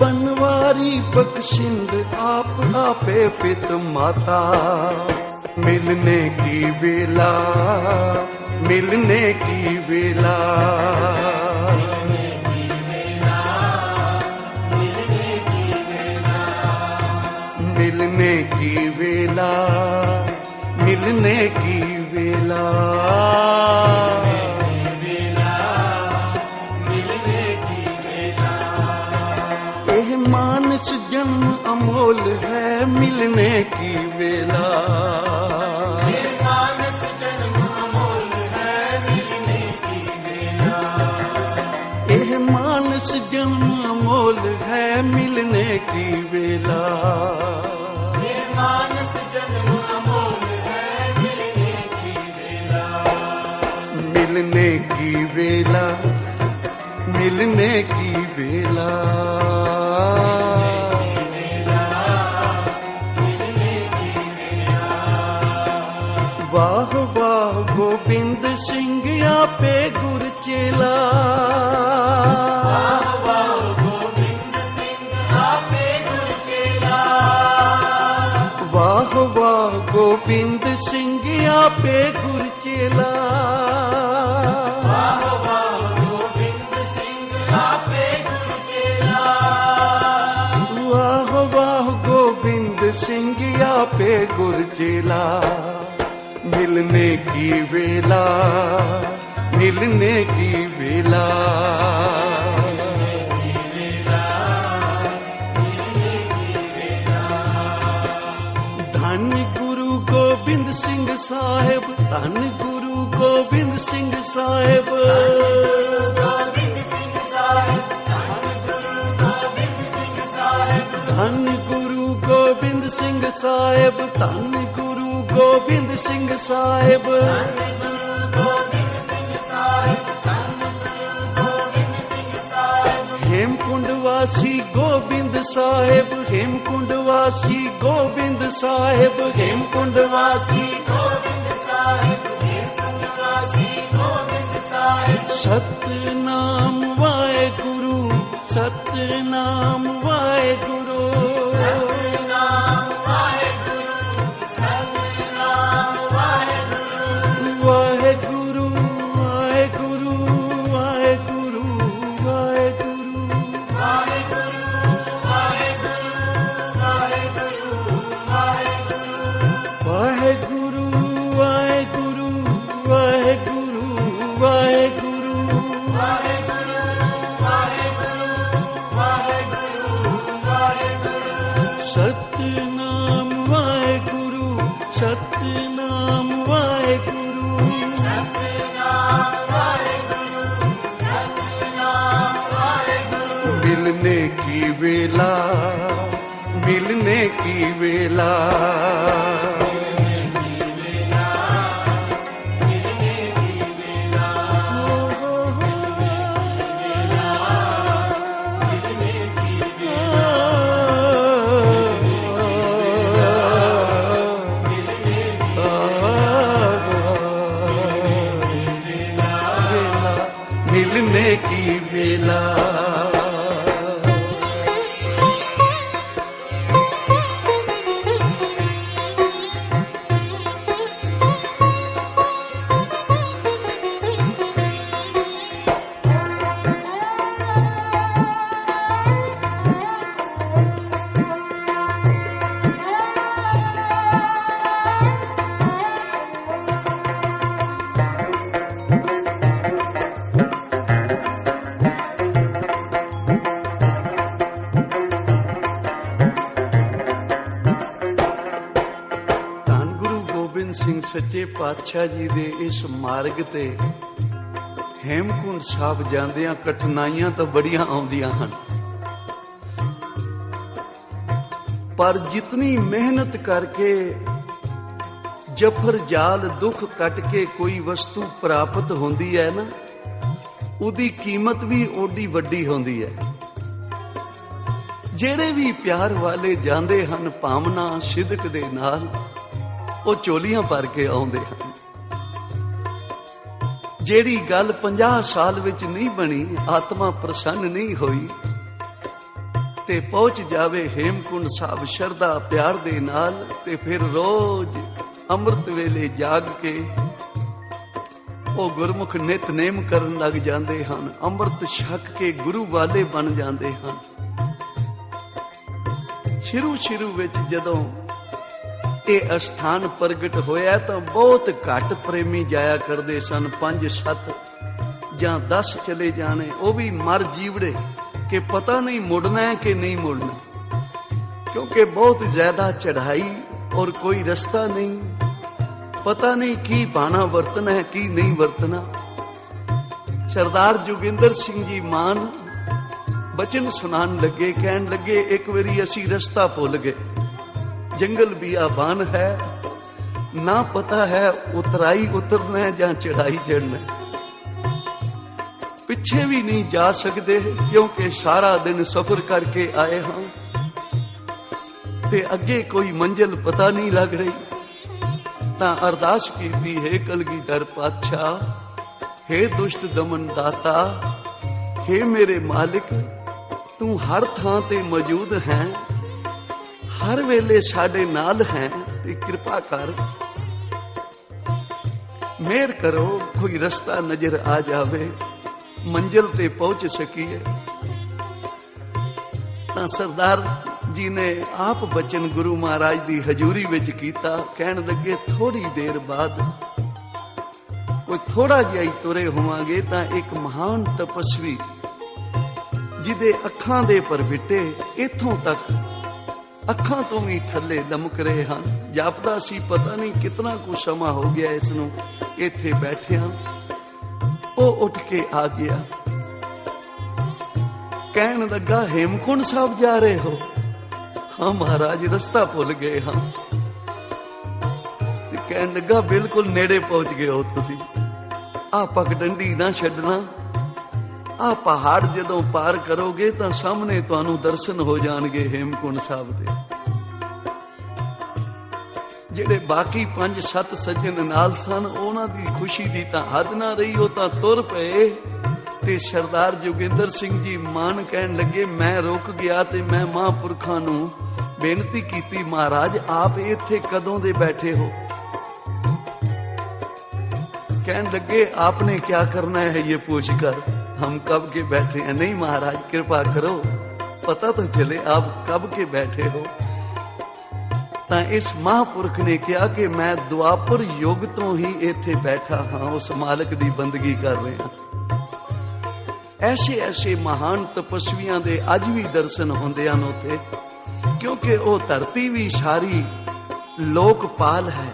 बनवारी बख्शिंद आप आपे पित माता। मिलने की वेला, मिलने की वेला, मिलने की वेला, मिलने की वेला, एह मानस जन्म अमोल है मिलने की वेला, मानस जन्म अमोल है मिलने की वेला, एह मानस जन्म अमोल है मिलने की वेला, मानस जन्म अमोल है मिलने की वेला, मिलने की वेला, मिलने की वेला, वाह वाह गोविंद सिंह आपे गुर चेला, गोविंद सिंह आपे गुर चेला, वाह वाह गोविंद सिंह आपे गुर चेला, गोविंद सिंह आपे गुर चेला, वाह वाह गोविंद सिंह आपे गुर चेला। मिलने की वेला, मिलने की वेला, धन गुरु गोबिंद सिंह साहेब, धन गुरु गोबिंद सिंह साहेब, गोविंद सिंह साहिब, धन गुरु गोविंद सिंह साहिब, धन गुरु गोबिंद सिंह साहेब, धन गुरु गोबिंद सिंह साहेब, धन गुरु गोविंद सिंह साहिब, हेमकुंड वासी गोबिंद साहेब, हेमकुंड वासी गोबिंद साहेब, हेमकुंड वासी गोविंद साहिब, वासी गोविंद साहिब, सतनाम वाहेगुरु, सतनाम वाहेगुरु, सतनाम वाहेगुरु, सतनाम वाहेगुरु, वाहेगुरु वाहेगुरु वाहेगुरु वाहेगुरु वाहेगुरु, वाहेगुरु, ਸਤਨਾਮ ਵਾਹਿਗੁਰੂ, ਸਤਨਾਮ ਵਾਹਿਗੁਰੂ, ਸਤਨਾਮ ਵਾਹਿਗੁਰੂ, ਸਤਨਾਮ ਵਾਹਿਗੁਰੂ। ਮਿਲਨੇ ਕੀ ਵੇਲਾ, ਮਿਲਨੇ ਕੀ ਵੇਲਾ, मिलने की वेला। ਸਿੰਘ ਸੱਚੇ ਪਾਤਸ਼ਾਹ ਜੀ ਦੇ ਇਸ ਮਾਰਗ ਤੇ ਹੇਮਕੁੰਟ ਸਾਹਿਬ ਜਾਂਦਿਆਂ ਕਠਿਨਾਈਆਂ ਤਾਂ ਬੜੀਆਂ ਆਉਂਦੀਆਂ ਹਨ, ਪਰ ਜਿਤਨੀ ਮਿਹਨਤ ਕਰਕੇ ਜਫਰ ਜਾਲ ਦੁੱਖ ਕੱਟ ਕੇ ਕੋਈ ਵਸਤੂ ਪ੍ਰਾਪਤ ਹੁੰਦੀ ਹੈ ਨਾ, ਉਹਦੀ ਕੀਮਤ ਵੀ ਓਡੀ ਵੱਡੀ ਹੁੰਦੀ ਹੈ। ਜਿਹੜੇ ਵੀ ਪਿਆਰ ਵਾਲੇ ਜਾਂਦੇ ਹਨ ਭਾਵਨਾ ਸਿਦਕ ਦੇ ਨਾਲ, ਉਹ ਝੋਲੀਆਂ ਭਰ ਕੇ ਆਉਂਦੇ ਹਨ। ਜਿਹੜੀ ਗੱਲ 50 ਸਾਲ ਵਿੱਚ ਨਹੀਂ ਬਣੀ, ਆਤਮਾ ਪ੍ਰਸੰਨ ਨਹੀਂ ਹੋਈ, ਤੇ ਪਹੁੰਚ ਜਾਵੇ ਹੇਮਕੁੰਟ ਸਾਹਿਬ ਸ਼ਰਧਾ ਪਿਆਰ ਦੇ ਨਾਲ, ਤੇ ਫਿਰ ਰੋਜ਼ ਅੰਮ੍ਰਿਤ ਵੇਲੇ ਜਾਗ ਕੇ ਉਹ ਗੁਰਮੁਖ ਨਿਤਨੇਮ ਕਰਨ ਲੱਗ ਜਾਂਦੇ ਹਨ। ਅੰਮ੍ਰਿਤ ਛਕ ਕੇ ਗੁਰੂ ਵਾਲੇ ਬਣ ਜਾਂਦੇ ਹਨ। ਸ਼ੁਰੂ ਵਿੱਚ ਜਦੋਂ ਇਹ ਅਸਥਾਨ ਪ੍ਰਗਟ ਹੋਇਆ ਤਾਂ ਬਹੁਤ ਘੱਟ ਪ੍ਰੇਮੀ ਜਾਇਆ ਕਰਦੇ ਸਨ। 5-7 ਜਾਂ 10 ਚਲੇ ਜਾਣੇ, ਉਹ ਵੀ ਮਰ ਜੀਵੜੇ ਕਿ ਪਤਾ ਨਹੀਂ ਮੁੜਨਾ ਹੈ ਕਿ ਨਹੀਂ ਮੁੜਨਾ, ਕਿਉਂਕਿ ਬਹੁਤ ਜ਼ਿਆਦਾ ਚੜ੍ਹਾਈ ਔਰ ਕੋਈ ਰਸਤਾ ਨਹੀਂ, ਪਤਾ ਨਹੀਂ ਕੀ ਬਾਣਾ ਵਰਤਣਾ ਹੈ ਕੀ ਨਹੀਂ ਵਰਤਣਾ। ਸਰਦਾਰ ਜੋਗਿੰਦਰ ਸਿੰਘ ਜੀ ਮਾਨ ਬਚਨ ਸੁਣਾਉਣ ਲੱਗੇ, ਕਹਿਣ ਲੱਗੇ ਇੱਕ ਵਾਰੀ ਅਸੀਂ ਰਸਤਾ ਭੁੱਲ ਗਏ, ਜੰਗਲ ਬਿਆਬਾਨ ਹੈ, ਨਾ ਪਤਾ ਹੈ ਉਤਰਾਈ ਉਤਰਨਾ ਹੈ ਜਾਂ ਚੜਾਈ ਚੜਨਾ ਹੈ, ਪਿੱਛੇ ਵੀ ਨਹੀਂ ਜਾ ਸਕਦੇ ਕਿਉਂਕਿ ਸਾਰਾ ਦਿਨ ਸਫ਼ਰ ਕਰਕੇ ਆਏ ਹਾਂ ਤੇ ਅੱਗੇ ਕੋਈ ਮੰਜ਼ਿਲ ਪਤਾ ਨਹੀਂ ਲੱਗ ਰਹੀ। ਤਾਂ ਅਰਦਾਸ ਕੀਤੀ, ਹੈ ਕਲਗੀਧਰ ਪਾਤਸ਼ਾਹ, ਹੈ ਦੁਸ਼ਟ ਦਮਨ ਦਾਤਾ, ਹੈ ਮੇਰੇ ਮਾਲਿਕ, ਤੂੰ ਹਰ ਥਾਂ ਤੇ ਮੌਜੂਦ ਹੈ, ਹਰ ਵੇਲੇ ਸਾਡੇ ਨਾਲ ਹੈ, ਤੇ ਕਿਰਪਾ ਕਰ, ਮਿਹਰ ਕਰੋ, ਕੋਈ ਰਸਤਾ ਨਜ਼ਰ ਆ ਜਾਵੇ, ਮੰਜ਼ਿਲ ਤੇ ਪਹੁੰਚ ਸਕੀਏ। ਤਾਂ ਸਰਦਾਰ ਜੀ ਨੇ ਆਪ ਬਚਨ ਗੁਰੂ ਮਹਾਰਾਜ ਦੀ ਹਜ਼ੂਰੀ ਵਿੱਚ ਕੀਤਾ। ਕਹਿਣ ਲੱਗੇ ਥੋੜੀ ਦੇਰ ਬਾਅਦ, ਕੋਈ ਥੋੜਾ ਜਿਹਾ ਹੀ ਤੁਰੇ ਹੋਵਾਂਗੇ ਤਾਂ ਇੱਕ ਮਹਾਨ ਤਪਸਵੀ ਜਿਹਦੇ ਅੱਖਾਂ ਦੇ ਪਰਵਿੱਟੇ ਇੱਥੋਂ ਤੱਕ, ਅੱਖਾਂ ਤੋਂ ਵੀ ਥੱਲੇ ਲਮਕ ਰਹੇ ਹਨ, ਜਾਪਦਾ ਸੀ ਪਤਾ ਨਹੀਂ ਕਿਤਨਾ ਕੁ ਸਮਾਂ ਹੋ ਗਿਆ ਇਸ ਨੂੰ ਇੱਥੇ ਬੈਠਿਆਂ। ਉਹ ਉੱਠ ਕੇ ਆ ਗਿਆ, ਕਹਿਣ ਲੱਗਾ ਹੇਮਕੁੰਟ ਸਾਹਿਬ ਜਾ ਰਹੇ ਹੋ? ਹਾਂ ਮਹਾਰਾਜ, ਰਸਤਾ ਭੁੱਲ ਗਏ ਹਾਂ। ਤੇ ਕਹਿਣ ਲੱਗਾ ਬਿਲਕੁਲ ਨੇੜੇ ਪਹੁੰਚ ਗਏ ਹੋ ਤੁਸੀਂ, ਆਹ ਪਗਡੰਡੀ ਨਾ ਛੱਡਣਾ, ਆਹ ਪਹਾੜ ਜਦੋਂ ਪਾਰ ਕਰੋਗੇ ਤਾਂ ਸਾਹਮਣੇ ਤੁਹਾਨੂੰ ਦਰਸ਼ਨ ਹੋ ਜਾਣਗੇ ਹੇਮਕੁੰਟ ਸਾਹਿਬ ਦੇ। ਜਿਹੜੇ ਬਾਕੀ 5-7 ਸੱਜਣ ਨਾਲ ਸਨ, ਉਹਨਾਂ ਦੀ ਖੁਸ਼ੀ ਦੀ ਤਾਂ ਹੱਦ ਨਾ ਰਹੀ, ਉਹ ਤਾਂ ਤੁਰ ਪਏ। ਤੇ ਸਰਦਾਰ ਜੋਗਿੰਦਰ ਸਿੰਘ ਜੀ ਮਾਨ ਕਹਿਣ ਲੱਗੇ, ਮੈਂ ਰੁਕ ਗਿਆ ਤੇ ਮੈਂ ਮਹਾਂਪੁਰਖਾਂ ਨੂੰ ਬੇਨਤੀ ਕੀਤੀ, ਮਹਾਰਾਜ ਆਪ ਇੱਥੇ ਕਦੋਂ ਦੇ ਬੈਠੇ ਹੋ? कहने लगे आपने क्या करना है ये पूछ कर, हम कब के बैठे हैं। नहीं महाराज कृपा करो, पता तो चले आप कब के बैठे हो। ਤਾਂ ਇਸ ਮਹਾਂਪੁਰਖ ਨੇ ਕਿਹਾ ਕਿ ਮੈਂ ਦੁਆਪਰ ਯੁੱਗ ਤੋਂ ਹੀ ਇੱਥੇ ਬੈਠਾ ਹਾਂ, ਉਸ ਮਾਲਕ ਦੀ ਬੰਦਗੀ ਕਰ ਰਿਹਾ। ਐਸੇ ਐਸੇ ਮਹਾਨ ਤਪਸਵੀਆਂ ਦੇ ਅੱਜ ਵੀ ਦਰਸ਼ਨ ਹੁੰਦੇ ਹਨ ਉੱਥੇ, ਕਿਉਂਕਿ ਉਹ ਧਰਤੀ ਵੀ ਸਾਰੀ ਲੋਕਪਾਲ ਹੈ,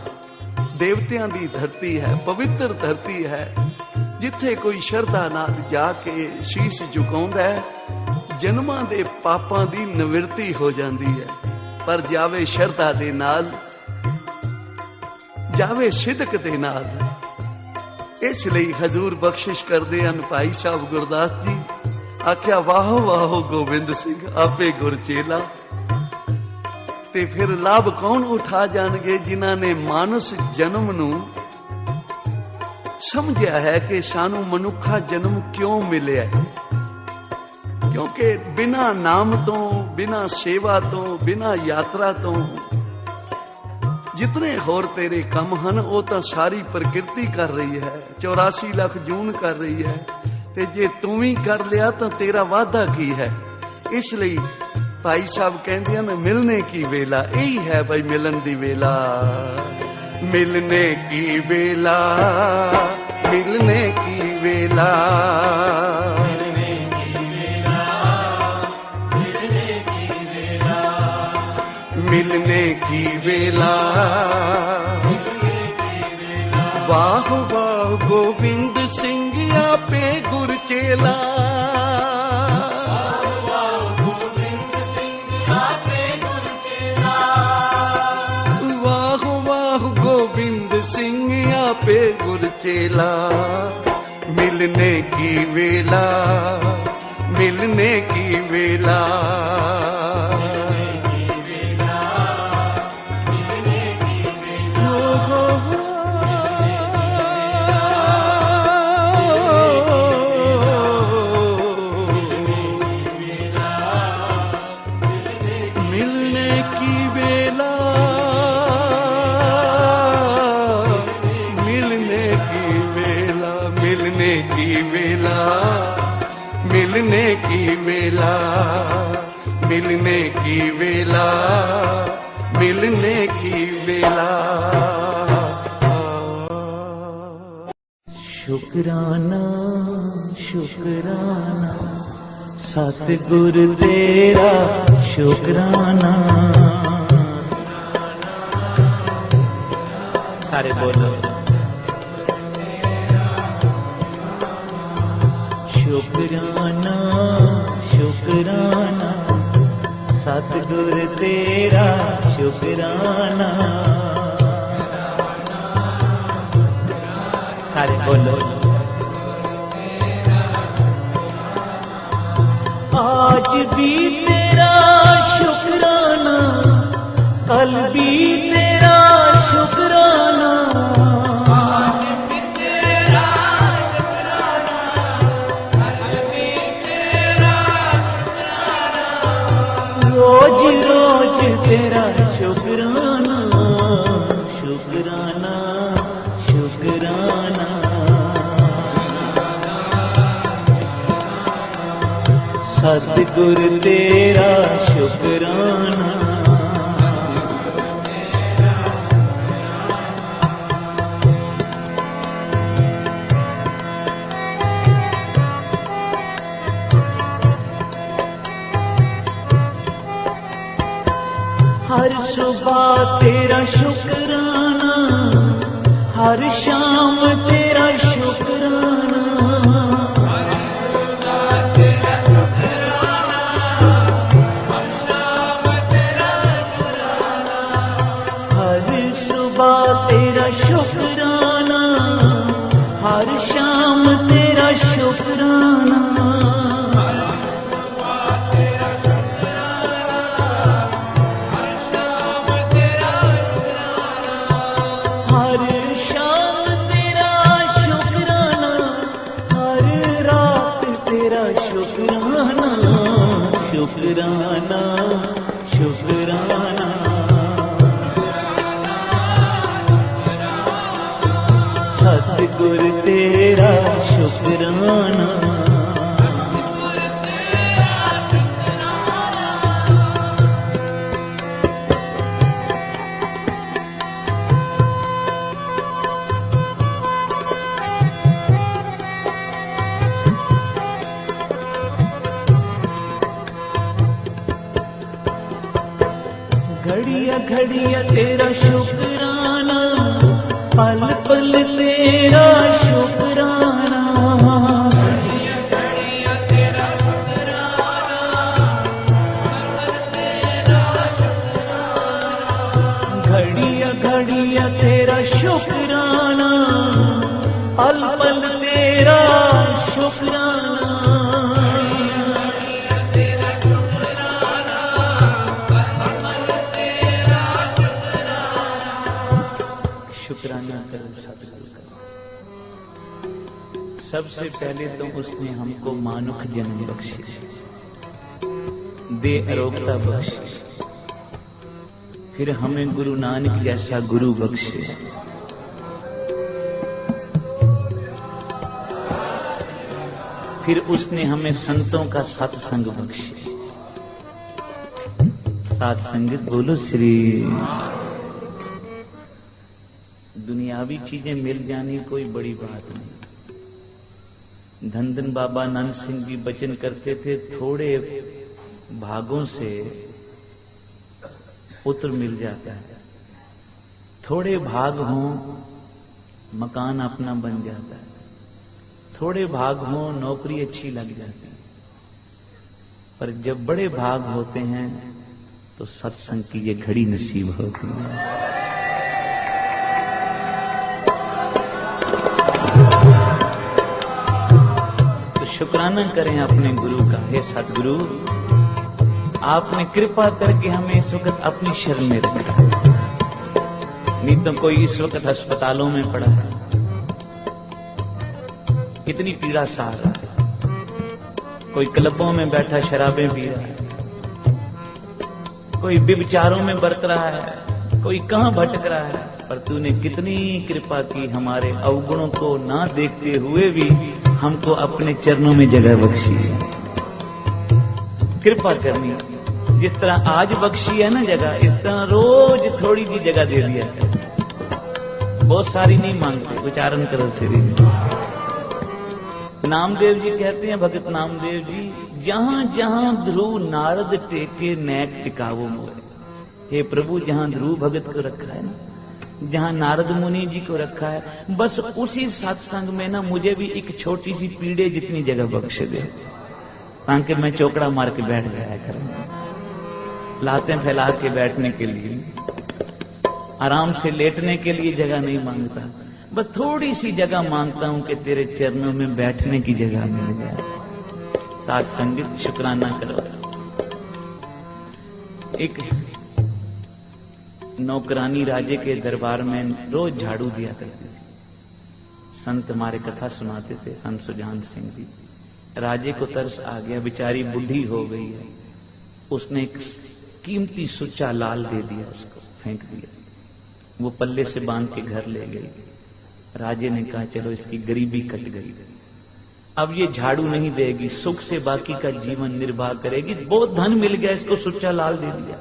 ਦੇਵਤਿਆਂ ਦੀ ਧਰਤੀ ਹੈ, ਪਵਿੱਤਰ ਧਰਤੀ ਹੈ, ਜਿੱਥੇ ਕੋਈ ਸ਼ਰਧਾ ਨਾਲ ਜਾ ਕੇ ਸ਼ੀਸ਼ ਝੁਕਾਉਂਦਾ ਹੈ, ਜਨਮਾਂ ਦੇ ਪਾਪਾਂ ਦੀ ਨਿਵਰਤੀ ਹੋ ਜਾਂਦੀ ਹੈ। ਪਰ ਜਾਵੇ ਸ਼ਰਧਾ ਦੇ ਨਾਲ, ਜਾਵੇ ਸਿਦਕ ਦੇ ਨਾਲ। ਇਸ ਲਈ ਹਜ਼ੂਰ ਬਖਸ਼ਿਸ਼ ਕਰਦੇ ਹਨ ਭਾਈ ਸਾਹਿਬ ਗੁਰਦਾਸ ਜੀ, ਆਖਿਆ ਵਾਹੋ ਵਾਹੋ ਗੋਬਿੰਦ ਸਿੰਘ ਆਪੇ ਗੁਰ ਚੇਲਾ। ਤੇ ਫਿਰ ਲਾਭ ਕੌਣ ਉਠਾ ਜਾਣਗੇ? ਜਿਨ੍ਹਾਂ ਨੇ ਮਾਨਸ ਜਨਮ ਨੂੰ ਸਮਝਿਆ ਹੈ ਕਿ ਸਾਨੂੰ ਮਨੁੱਖਾ ਜਨਮ ਕਿਉਂ ਮਿਲਿਆ, ਕਿਉਂਕਿ ਬਿਨਾਂ ਨਾਮ ਤੋਂ, ਬਿਨਾਂ ਸੇਵਾ ਤੋਂ, ਬਿਨਾਂ ਯਾਤਰਾ ਤੋਂ ਜਿਤਨੇ ਹੋਰ ਤੇਰੇ ਕੰਮ ਹਨ ਉਹ ਤਾਂ ਸਾਰੀ ਪ੍ਰਕਿਰਤੀ ਕਰ ਰਹੀ ਹੈ, 84 ਲੱਖ ਜੂਨ ਕਰ ਰਹੀ ਹੈ, ਤੇ ਜੇ ਤੂੰ ਵੀ ਕਰ ਲਿਆ ਤਾਂ ਤੇਰਾ ਵਾਅਦਾ ਕੀ ਹੈ? ਇਸ ਲਈ ਭਾਈ ਸਾਹਿਬ ਕਹਿੰਦੇ ਹਨ ਮਿਲਨੇ ਕੀ ਵੇਲਾ, ਇਹੀ ਹੈ ਭਾਈ ਮਿਲਣ ਦੀ ਵੇਲਾ। ਮਿਲਨੇ ਕੀ ਵੇਲਾ, ਮਿਲਨੇ ਕੀ ਵੇਲਾ, मिलने की वेला। वाह वाह गोविंद सिंह आपे गुर चेला, गोविंद सिंह आपे गुर चेला। वाह वाह गोविंद सिंह आपे गुर चेला। मिलने की वेला, मिलने की वेला, मिलने की वेला, मिलने की वेला, मिलने की वेला। शुक्राना शुक्राना सतगुर तेरा शुक्राना। सारे बोलो शुक्राना शुक्राना सतगुर तेरा शुक्राना। सारे बोलो आज भी तेरा शुक्राना, कल भी तेरा शुक्राना। रोज रोज तेरा शुक्राना, शुक्राना शुक्राना। सतगुर तेरा शुक्राना। हर सुबह तेरा शुक्राना, हर शाम तेरा शुक्राना। हर सुबह तेरा शुक्राना, हर शाम तेरा शुक्राना। शुक्राना शुक्राना सतगुर तेरा शुक्राना। घड़िया घड़िया तेरा शुक्राना, पल पल तेरा शुक्राना। घड़िया घड़िया तेरा शुक्राना, पल पल तेरा शुक्राना। घड़िया घड़िया तेरा शुक्राना, पल पल तेरा शुक्राना। शुक्राना करो सतगुरु का। सबसे पहले तो उसने हमको मानुख जन्म बख्शे, दे अरोगता बख्शे, फिर हमें गुरु नानक जैसा गुरु बख्शे। फिर उसने हमें संतों का सत्संग बख्शे। सात संगत बोलो श्री। दुनियावी चीजें मिल जानी कोई बड़ी बात नहीं। धन धन बाबा नानक सिंह जी वचन करते थे, थोड़े भागों से पुत्र मिल जाता है, थोड़े भाग हों मकान अपना बन जाता है, थोड़े भाग हों नौकरी अच्छी लग जाती है, पर जब बड़े भाग होते हैं तो सत्संग की ये घड़ी नसीब होती है। शुक्राना करें अपने गुरु का। हे सतगुरु, आपने कृपा करके हमें इस वक्त अपनी शरण में रखा, नहीं तो कोई इस वक्त अस्पतालों में पड़ा है, कितनी पीड़ा सह रहा है। कोई क्लबों में बैठा शराबें पी रहा है, कोई व्यभिचारों में बरत रहा है, कोई कहां भटक रहा है। पर तूने कितनी कृपा की, हमारे अवगुणों को ना देखते हुए भी हमको अपने चरणों में जगह बख्शी। कृपा करनी, जिस तरह आज बख्शी है ना जगह, इस तरह रोज थोड़ी सी जगह दे दिया। बहुत सारी नहीं मांगते, उच्चारण करो श्री। नामदेव जी कहते हैं, भगत नामदेव जी, जहां जहां ध्रुव नारद टेके नैक टिकावो मोरे। हे प्रभु, जहां ध्रुव भगत को रखा है ना, जहां नारद मुनि जी को रखा है, बस उसी सत्संग में ना मुझे भी एक छोटी सी पीड़े जितनी जगह बख्श दे, ताकि मैं चौकड़ा मार के बैठ जाया करूं। लातें फैला के बैठने के लिए, आराम से लेटने के लिए जगह नहीं मांगता, बस थोड़ी सी जगह मांगता हूं कि तेरे चरणों में बैठने की जगह मिल जाए। साथ संगीत शुक्राना करो। एक नौकरानी राजे के दरबार में रोज झाड़ू दिया करती थी। संत हमारे कथा सुनाते थे, संत सुजान सिंह जी। राजे को तरस आ गया, बेचारी बूढ़ी हो गई है, उसने एक कीमती सुच्चा लाल दे दिया, उसको फेंक दिया। वो पल्ले से बांध के घर ले गई। राजे ने कहा चलो इसकी गरीबी कट गई, अब ये झाड़ू नहीं देगी, सुख से बाकी का जीवन निर्वाह करेगी। बहुत धन मिल गया, इसको सुच्चा लाल दे दिया।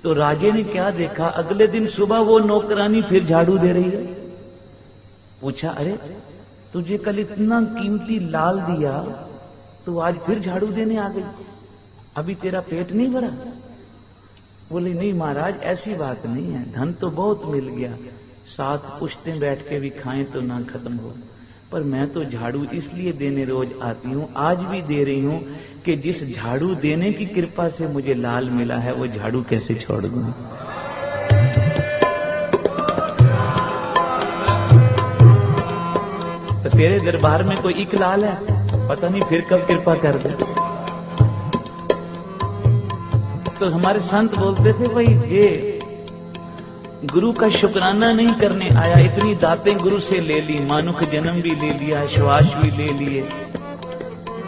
तो राजे ने क्या देखा, अगले दिन सुबह वो नौकरानी फिर झाड़ू दे रही है। पूछा, अरे तुझे कल इतना कीमती लाल दिया, तो आज फिर झाड़ू देने आ गई, अभी तेरा पेट नहीं भरा? बोले नहीं महाराज, ऐसी बात नहीं है, धन तो बहुत मिल गया, 7 पुश्तें बैठ के भी खाएं तो ना खत्म हो, पर मैं तो झाड़ू इसलिए देने रोज आती हूं, आज भी दे रही हूं कि जिस झाड़ू देने की कृपा से मुझे लाल मिला है, वो झाड़ू कैसे छोड़ दूं। तो तेरे दरबार में कोई एक लाल है, पता नहीं फिर कब कृपा कर दे। तो हमारे संत बोलते थे, भाई ये गुरु का शुक्राना नहीं करने आया, इतनी दातें गुरु से ले ली, मानुख जन्म भी ले लिया, श्वास भी ले लिए,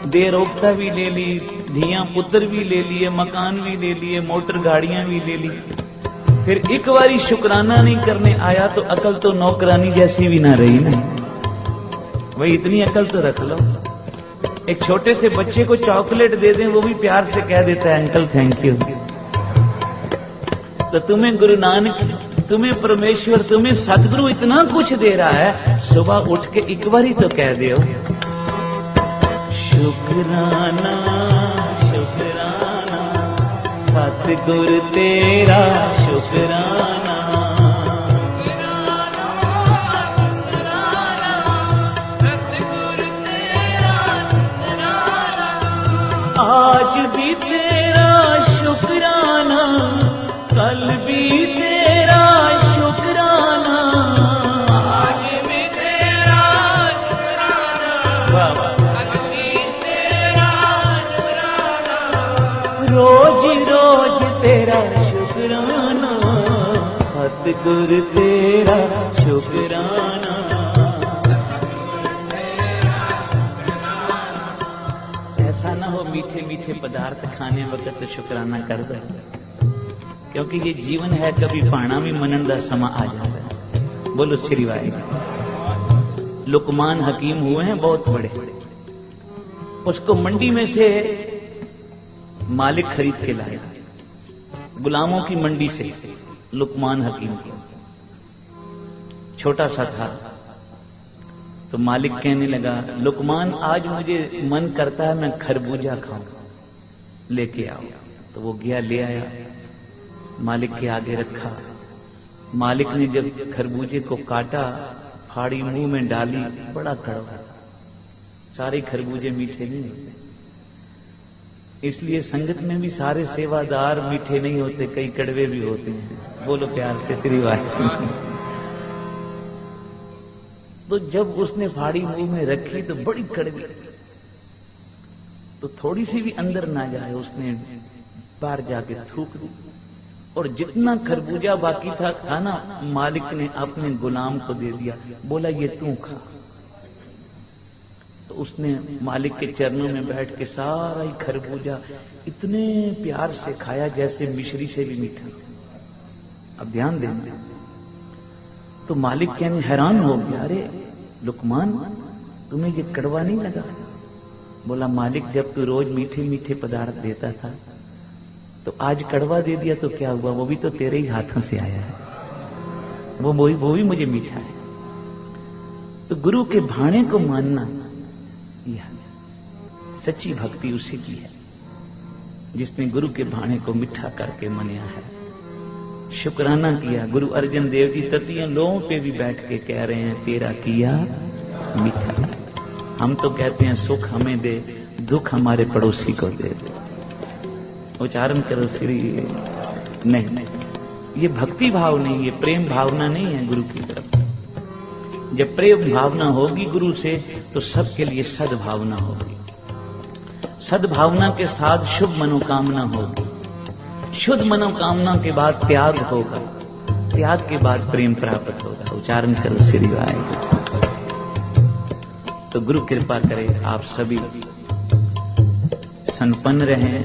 देरोगता भी ले ली, धिया पुत्र भी ले लिए, मकान भी ले लिए, मोटर गाड़ियां भी ले ली, फिर एक बारी शुक्राना नहीं करने आया तो अकल तो नौकरानी जैसी भी ना रही ना। वही इतनी अकल तो रख लो। एक छोटे से बच्चे को चॉकलेट दे दें, वो भी प्यार से कह देता है अंकल थैंक यू। तो तुम्हें गुरु नानक, तुम्हें परमेश्वर, तुम्हें सतगुरु इतना कुछ दे रहा है, सुबह उठ के एक बार ही तो कह दो शुक्राना शुक्राना सतगुर तेरा शुकराना। आज भी तेरा शुकराना, कल भी तेरा शुकराना, आज भी तेरा शुकराना, कल भी तेरा शुकराना, रोज रोज तेरा शुकराना, सतगुर तेरा शुकराना। ऐसा ना हो मीठे मीठे पदार्थ खाने वक्त तो शुकराना कर दो, क्योंकि ये जीवन है, कभी पाना भी मनन का समा आ जाता है। बोलो श्री वाहिगुरू। लुकमान हकीम हुए हैं बहुत बड़े, उसको मंडी में से मालिक खरीद के लाया, गुलामों की मंडी से। लुकमान हकीम को छोटा सा था, तो मालिक कहने लगा, लुकमान आज मुझे मन करता है मैं खरबूजा खाऊं, लेके आओ। तो वो गया, ले आया, मालिक के आगे रखा। मालिक ने जब खरबूजे को काटा, फाड़ी मुंह में डाली, बड़ा कड़वा। सारे खरबूजे मीठे नहीं होते, इसलिए संगत में भी सारे सेवादार मीठे नहीं होते, कई कड़वे भी होते हैं। बोलो प्यार से श्री वाहिगुरू। तो जब उसने फाड़ी मुंह में रखी तो बड़ी कड़वी, तो थोड़ी सी भी अंदर ना जाए, उसने बाहर जाके थूक दी। और जितना खरबूजा बाकी था ना, मालिक ने अपने गुलाम को दे दिया, बोला ये तू खा। तो उसने मालिक के चरणों में बैठ के सारा ही खरबूजा इतने प्यार से खाया जैसे मिश्री से भी मीठा। अब ध्यान देना। तो मालिक कहने हैरान हो गया, अरे लुकमान तुम्हें ये कड़वा नहीं लगा? बोला मालिक जब तू रोज मीठे मीठे पदार्थ देता था तो आज कड़वा दे दिया तो क्या हुआ, वो भी तो तेरे ही हाथों से आया है, वो भी मुझे मीठा है। तो गुरु के भाणे को मानना यह सच्ची भक्ति उसी की है जिसने गुरु के भाणे को मीठा करके मनाया है, शुक्राना किया। गुरु अर्जन देव जी ततियों लोगों पे भी बैठ के कह रहे हैं तेरा किया मीठा। हम तो कहते हैं सुख हमें दे, दुख हमारे पड़ोसी को दे दे। उच्चारण करो श्री। नहीं, ये भक्ति भाव नहीं, ये प्रेम भावना नहीं है गुरु की तरफ। जब प्रेम भावना होगी गुरु से तो सबके लिए सद्भावना होगी, सद्भावना के साथ शुभ मनोकामना होगी, शुद्ध मनोकामना के बाद त्याग होगा, त्याग के बाद प्रेम प्राप्त होगा। उच्चारण करो श्री वाहिगुरू। तो गुरु कृपा करे आप सभी संपन्न रहें,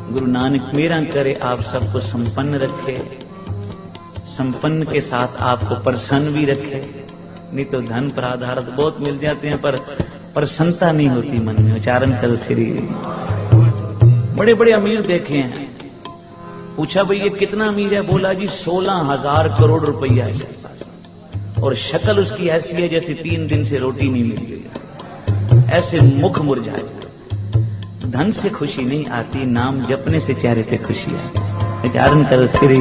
गुरु नानक मेरा करे आप सबको संपन्न रखे, संपन्न के साथ आपको प्रसन्न भी रखे। नहीं तो धन पदार्थ बहुत मिल जाते हैं पर प्रसन्नता नहीं होती मन में। उच्चारण करो श्री। बड़े बड़े अमीर देखे हैं, पूछा भाई ये कितना अमीर है, बोला जी 16,000 करोड़ रुपया है, और शक्ल उसकी ऐसी है जैसे 3 दिन से रोटी नहीं मिल गई, ऐसे मुख मुरझाए। धन से खुशी नहीं आती, नाम जपने से चेहरे पे खुशी आती। उच्चारण करो श्री।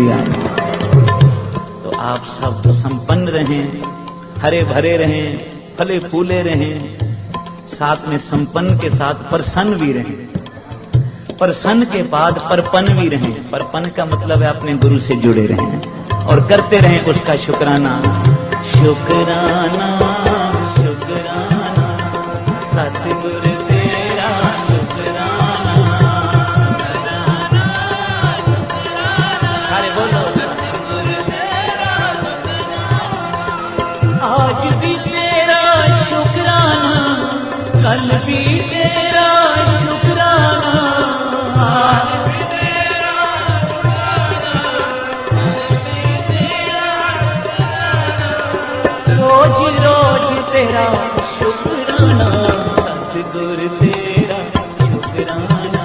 तो आप सब संपन्न रहें, हरे भरे रहें, फले फूले रहें, साथ में संपन्न के साथ प्रसन्न भी रहें, प्रसन्न के बाद परपन भी रहें। परपन का मतलब है अपने गुरु से जुड़े रहें और करते रहें उसका शुक्राना। शुक्राना शुक्राना सतगुरु तेरा शुक्राना। अरे बोलो सतगुरु तेरा शुक्राना। आज भी तेरा शुक्राना, कल भी तेरा शुक्राना, रोज रोज तेरा शुक्राना, सतगुरु तेरा शुक्राना।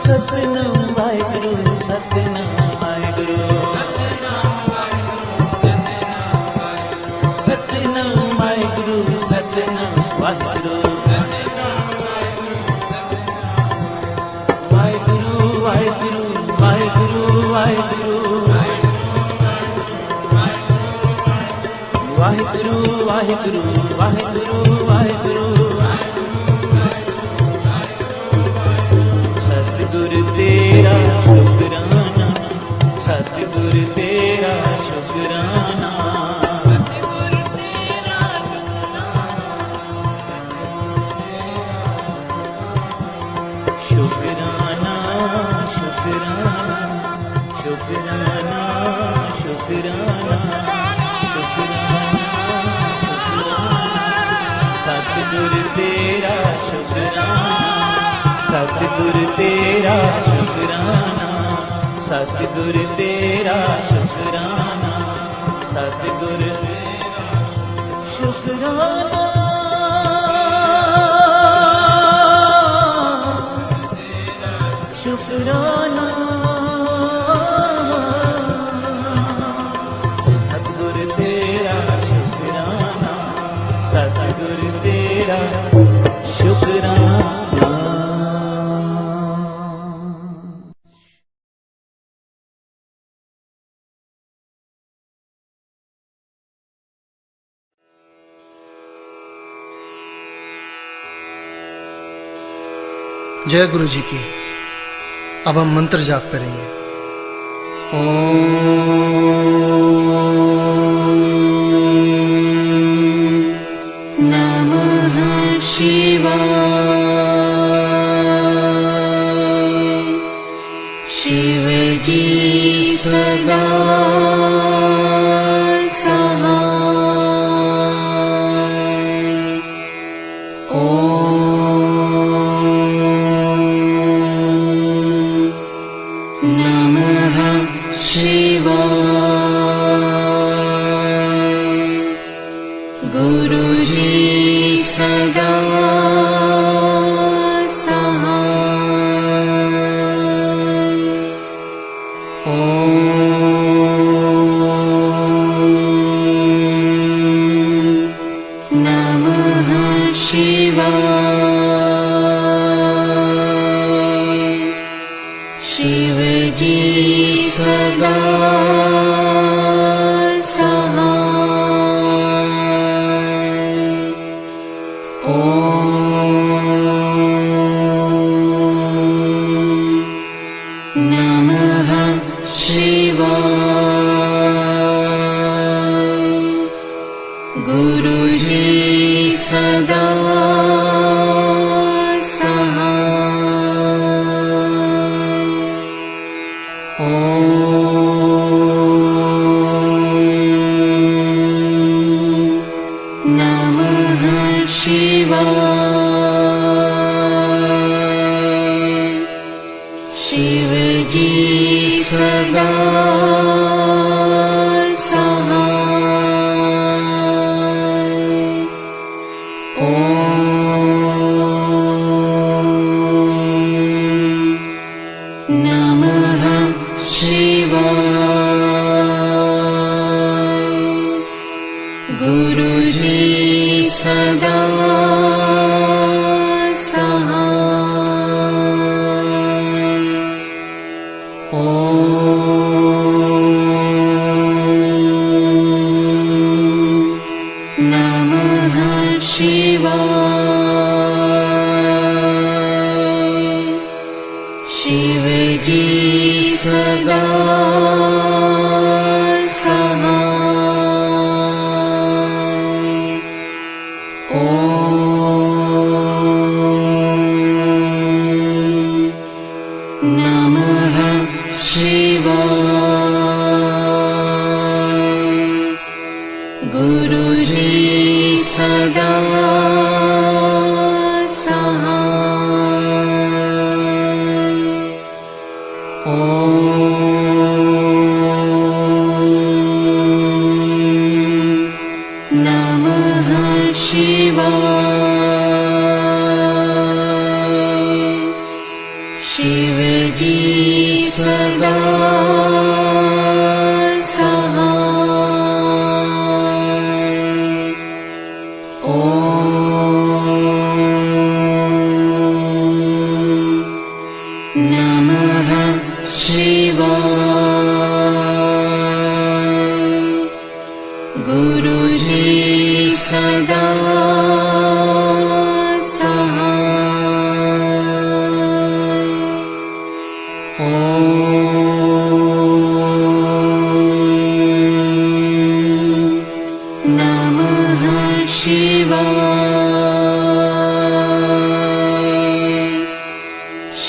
सतनाम वाहिगुरू, सतनाम वाहिगुरू, सतनाम वाहिगुरू, सतनाम वाहिगुरू। वाहेगुरु वाहेगुरु वाहेगुरु वाहेगुरु वाहेगुरु वाहेगुरु वाहेगुरु वाहेगुरु सतगुर तेरा शुकराना सतगुर तेरा शुकराना शुकराना शुकराना शुकराना शुकराना सतगुर तेरा शुकराना सतगुर तेरा शुकराना सतगुर तेरा शुकराना सतगुर शुकराना शुकराना सतगुर तेरा शुकराना सतगुर तेरा शुकराना। जय गुरु जी की। अब हम मंत्र जाप करेंगे। ओम नमः शिवाय। शिव जी सदा शिव जी सदा सहाय। ओम नमः शिवाय। गुरु जी सदा शिव जी सदा सहाय। ओम नमः शिवाय। गुरु जी सदा शिव जी सदा सहाय। ओम नमः शिवाय। गुरु जी सदा शिव जी सदा सहाय। ओम गुरुजी सदा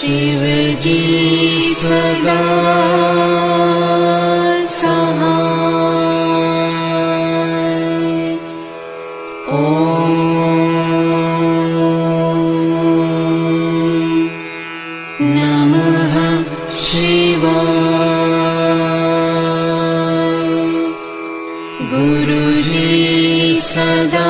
शिवजी सदा सहाय। ओम नमः शिवाय। गुरुजी सदा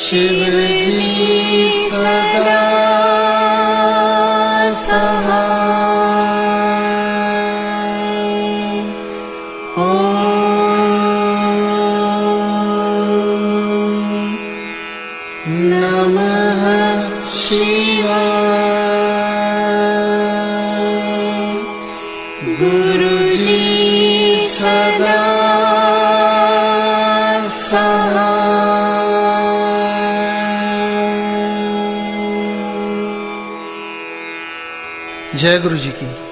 शिवजी सदा सहाय। ओम नमः शिवाय। गुरुजी सदा जय गुरु जी की।